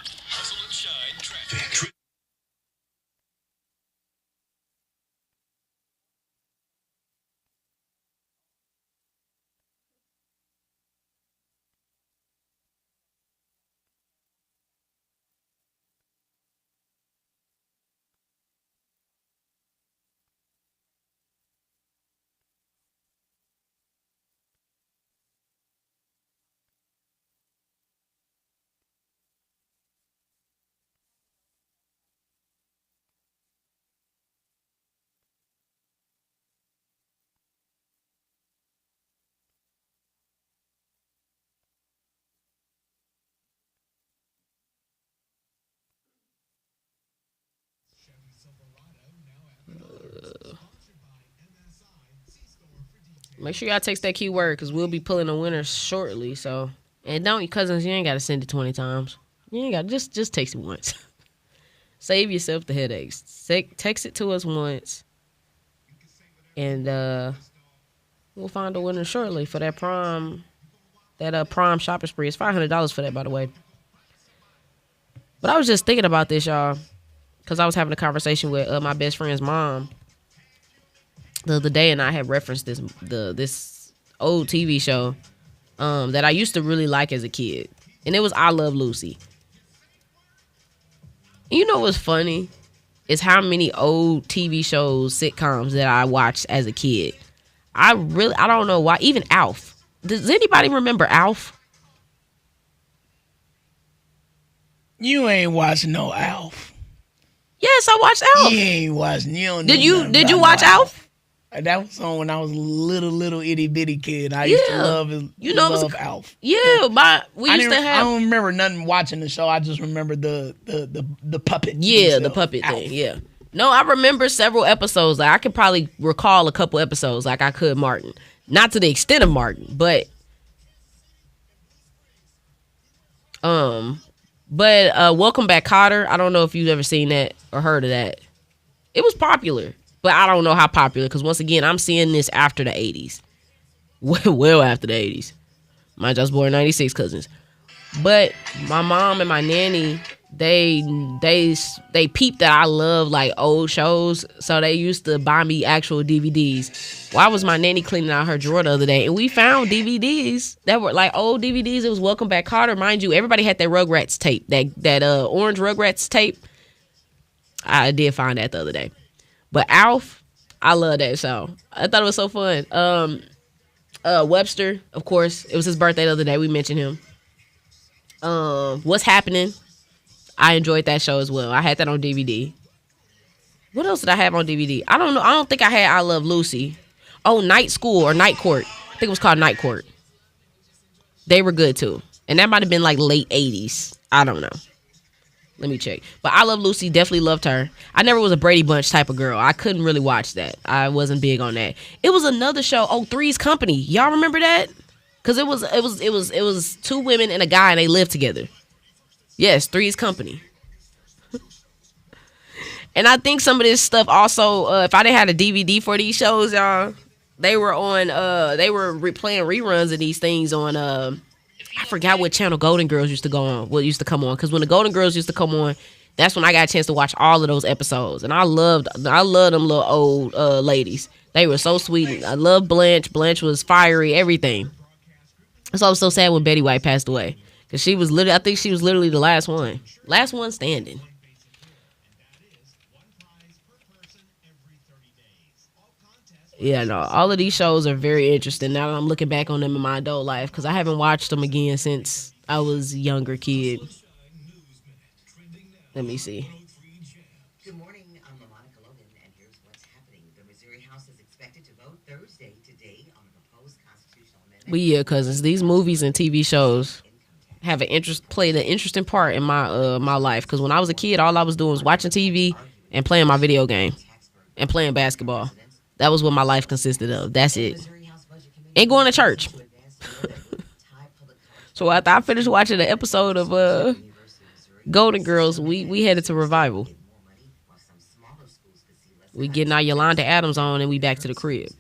Make sure y'all text that keyword because we'll be pulling a winner shortly. So, and don't, cousins, you ain't got to send it 20 times. You ain't got just text it once. Save yourself the headaches. Text it to us once, and we'll find a winner shortly for that prom. That prom shopping spree. It's $500 for that, by the way. But I was just thinking about this, y'all, because I was having a conversation with my best friend's mom. the other day, and I had referenced this old TV show that I used to really like as a kid, and it was I Love Lucy. And you know what's funny is how many old TV shows, sitcoms that I watched as a kid. I don't know why. Even Alf. Does anybody remember Alf? You ain't watching no Alf. Yes, I watched Alf. You ain't watching. You don't know Did you watch Alf? That was on when I was a little itty bitty kid. I used to love Alf. Yeah, we used to have. I don't remember nothing watching the show. I just remember the puppet. Yeah, the puppet Alf. thing. Yeah. No, I remember several episodes. Like I could probably recall a couple episodes, like I could Martin. Not to the extent of Martin, but Welcome Back, Kotter. I don't know if you've ever seen that or heard of that. It was popular, but I don't know how popular because once again, I'm seeing this after the 80s. Well after the 80s. Mind you, I was born in 96, cousins. But my mom and my nanny, they peeped that I love like old shows, so they used to buy me actual DVDs. Why was my nanny cleaning out her drawer the other day, and we found DVDs that were like old DVDs. It was Welcome Back, Kotter. Mind you, everybody had their Rugrats tape, that orange Rugrats tape. I did find that the other day. But Alf, I love that show. I thought it was so fun. Webster, of course, it was his birthday the other day. We mentioned him. What's Happening? I enjoyed that show as well. I had that on DVD. What else did I have on DVD? I don't know. I don't think I had I Love Lucy. Oh, Night School or Night Court. I think it was called Night Court. They were good too. And that might have been like late 80s. I don't know. Let me check. But I Love Lucy, definitely loved her. I never was a Brady Bunch type of girl. I couldn't really watch that. I wasn't big on that. It was another show, Three's Company. Y'all remember that? Because it was two women and a guy and they lived together. Yes, Three's Company. And I think some of this stuff also, if I didn't have a DVD for these shows, y'all, they were on, playing reruns of these things on, I forgot what channel Golden Girls used to go on, what used to come on. Because when the Golden Girls used to come on, that's when I got a chance to watch all of those episodes. And I loved them little old ladies. They were so sweet. I loved Blanche. Blanche was fiery, everything. That's why I was so sad when Betty White passed away. Because I think she was literally the last one. Last one standing. Yeah, no, all of these shows are very interesting now that I'm looking back on them in my adult life because I haven't watched them again since I was a younger kid. Let me see. Good morning, I'm Monica Logan, and here's what's happening. The Missouri House is expected to vote Thursday today on the proposed constitutional amendment. But yeah, cousins, these movies and TV shows have played an interesting part in my life because when I was a kid, all I was doing was watching TV and playing my video game and playing basketball. That was what my life consisted of. That's it. And going to church. So after I finished watching the episode of Golden Girls, we headed to Revival. We getting our Yolanda Adams on and we back to the crib.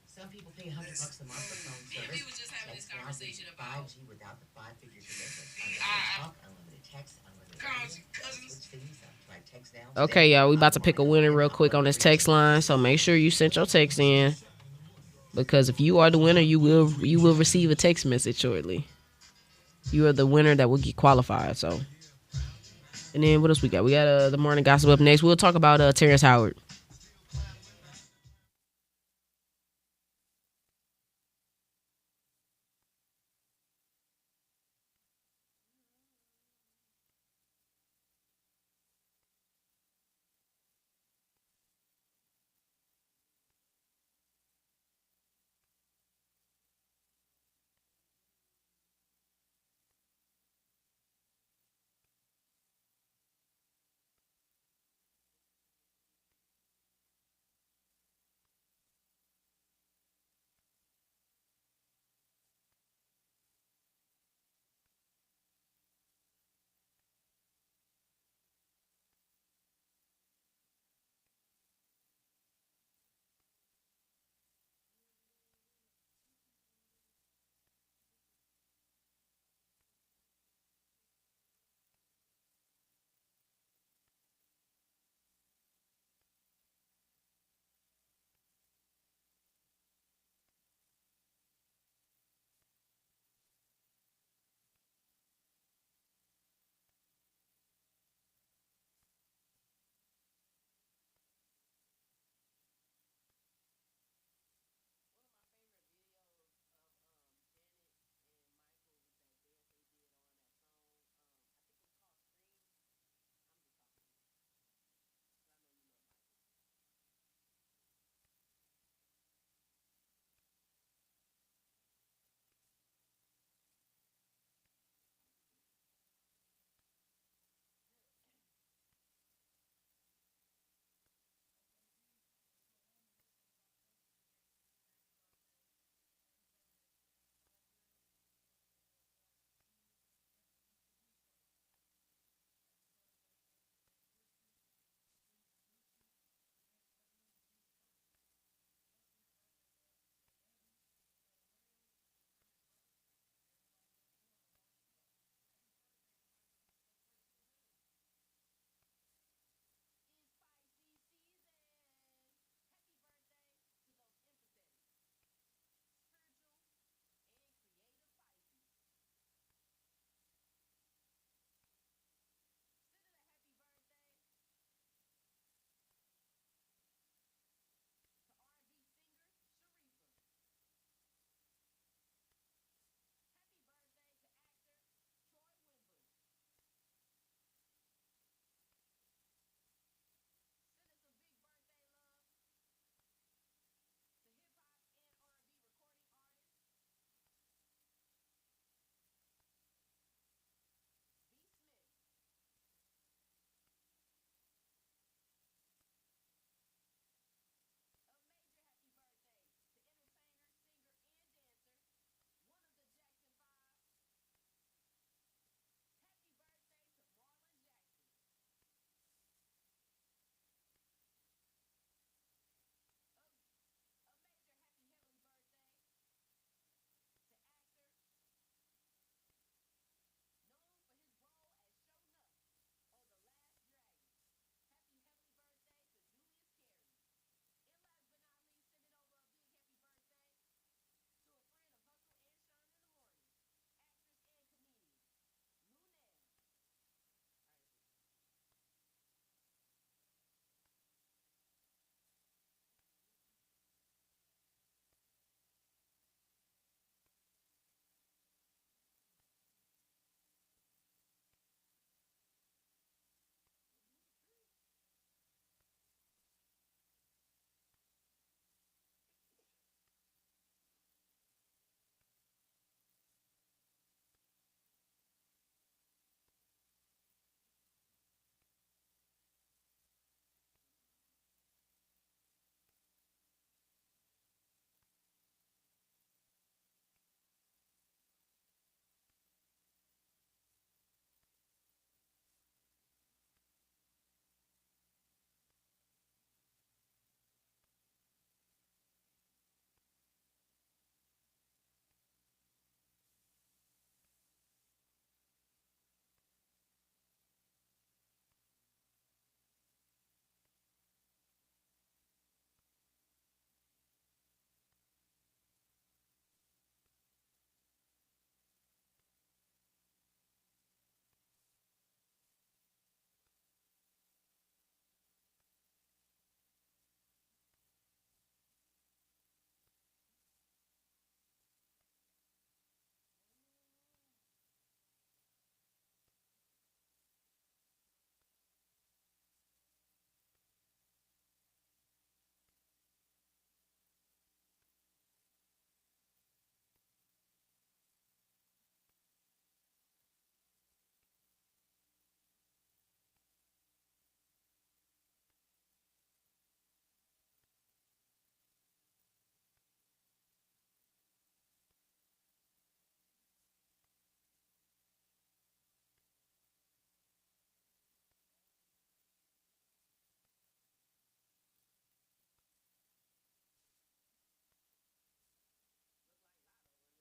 Some people pay $100 a month for phone service. We was just having this conversation about 5G without the five-figure commitment. Unlimited text, unlimited cousins. Okay, y'all, we about to pick a winner real quick on this text line, so make sure you sent your text in because if you are the winner, you will receive a text message shortly. You are the winner that will get qualified. So, and then what else we got? We got the morning gossip up next. We'll talk about Terrence Howard.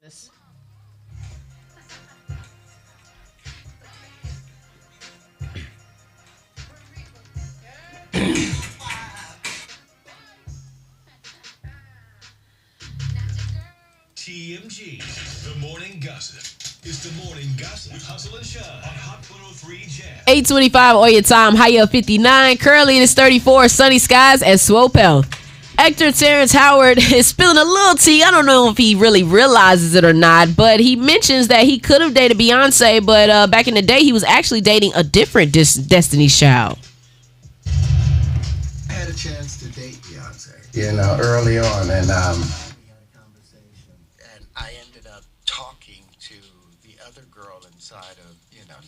TMG, the morning gossip. It's the morning gossip with Hustle and Shine on Hot 103 Jam. 8:25 on your time. High up 59. Currently it is 34. Sunny skies at Swopel. Actor Terrence Howard is spilling a little tea. I don't know if he really realizes it or not, but he mentions that he could have dated Beyonce, but back in the day, he was actually dating a different Destiny's Child. I had a chance to date Beyonce, early on, and I ended up talking to the other girl inside of,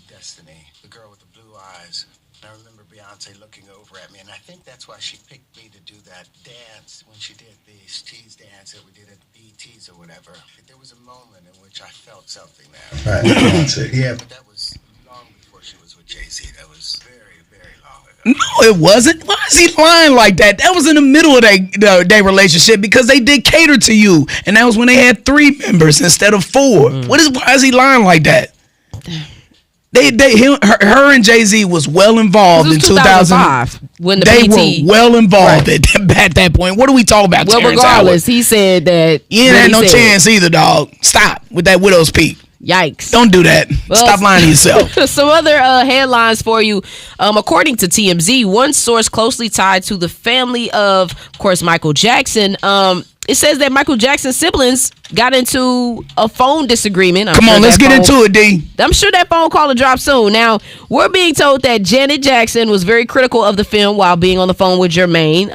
Destiny, the girl with the blue eyes. And I remember Beyonce looking over at me, and I think that's why she picked me to do that dance when she did the cheese dance that we did at BT's or whatever. There was a moment in which I felt something there. Right. Yeah, but that was long before she was with Jay-Z. That was very, very long ago. No, it wasn't. Why is he lying like that? That was in the middle of their relationship because they did cater to you, and that was when they had 3 members instead of 4. Why is he lying like that? Her and Jay-Z was well involved in 2005 when they BT were well involved at that point. What are we talking about? Well, Terrence regardless, Howard? he said that you ain't had no chance either, dog. Stop with that widow's peak. Yikes. Don't do that. Well, stop lying to yourself. Some other headlines for you. According to TMZ, one source closely tied to the family of course, Michael Jackson, it says that Michael Jackson's siblings got into a phone disagreement. Come on, let's get into it, D. I'm sure that phone call will drop soon. Now, we're being told that Janet Jackson was very critical of the film while being on the phone with Jermaine.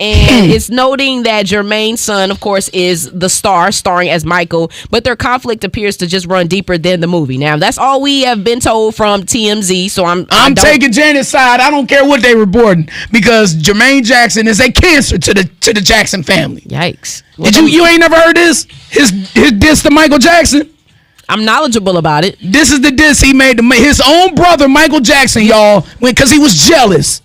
And it's noting that Jermaine's son, of course, is the star, starring as Michael, but their conflict appears to just run deeper than the movie. Now, that's all we have been told from TMZ, so I'm taking Janet's side. I don't care what they reporting because Jermaine Jackson is a cancer to the Jackson family. Yikes. Did you ain't never heard this? His diss to Michael Jackson? I'm knowledgeable about it. This is the diss he made to his own brother, Michael Jackson, y'all, because he was jealous.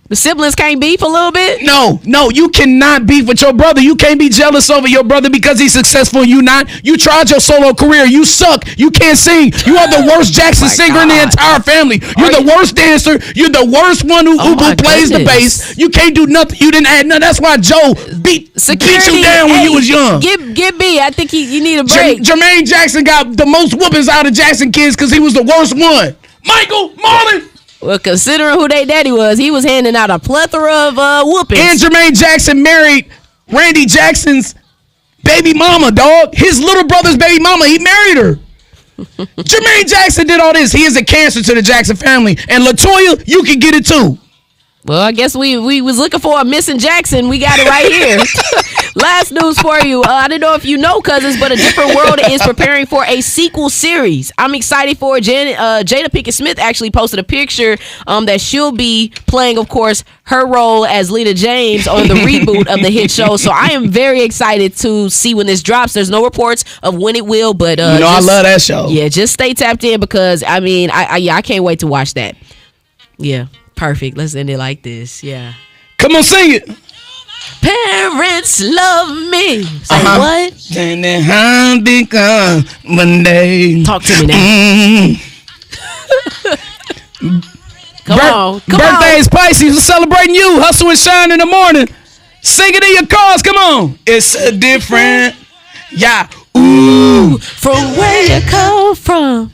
The siblings can't beef a little bit? No, you cannot beef with your brother. You can't be jealous over your brother because he's successful and you not. You tried your solo career. You suck. You can't sing. You are the worst Jackson singer in the entire family. You're the worst dancer. You're the worst one who plays the bass. You can't do nothing. You didn't add nothing. That's why Joe beat you down when you was young. Give B. I think you need a break. Jermaine Jackson got the most whoopings out of Jackson kids because he was the worst one. Michael, Marlon. Well, considering who they daddy was, he was handing out a plethora of whoopings. And Jermaine Jackson married Randy Jackson's baby mama, dog. His little brother's baby mama. He married her. Jermaine Jackson did all this. He is a cancer to the Jackson family. And LaToya, you can get it too. Well, I guess we was looking for a missing Jackson. We got it right here. Last news for you. I don't know if you know, cousins, but A Different World is preparing for a sequel series. I'm excited for it. Jada Pinkett Smith actually posted a picture that she'll be playing, of course, her role as Lena James on the reboot of the hit show. So I am very excited to see when this drops. There's no reports of when it will, but I love that show. Yeah, just stay tapped in because I can't wait to watch that. Yeah. Perfect. Let's end it like this. Yeah. Come on, sing it. Parents love me. Say what? And then I become one day. Talk to me now. Come on. Birthdays, Pisces. We're celebrating you. Hustle and Shine in the morning. Sing it in your cars. Come on. It's a different. Yeah. Ooh. From where you come from.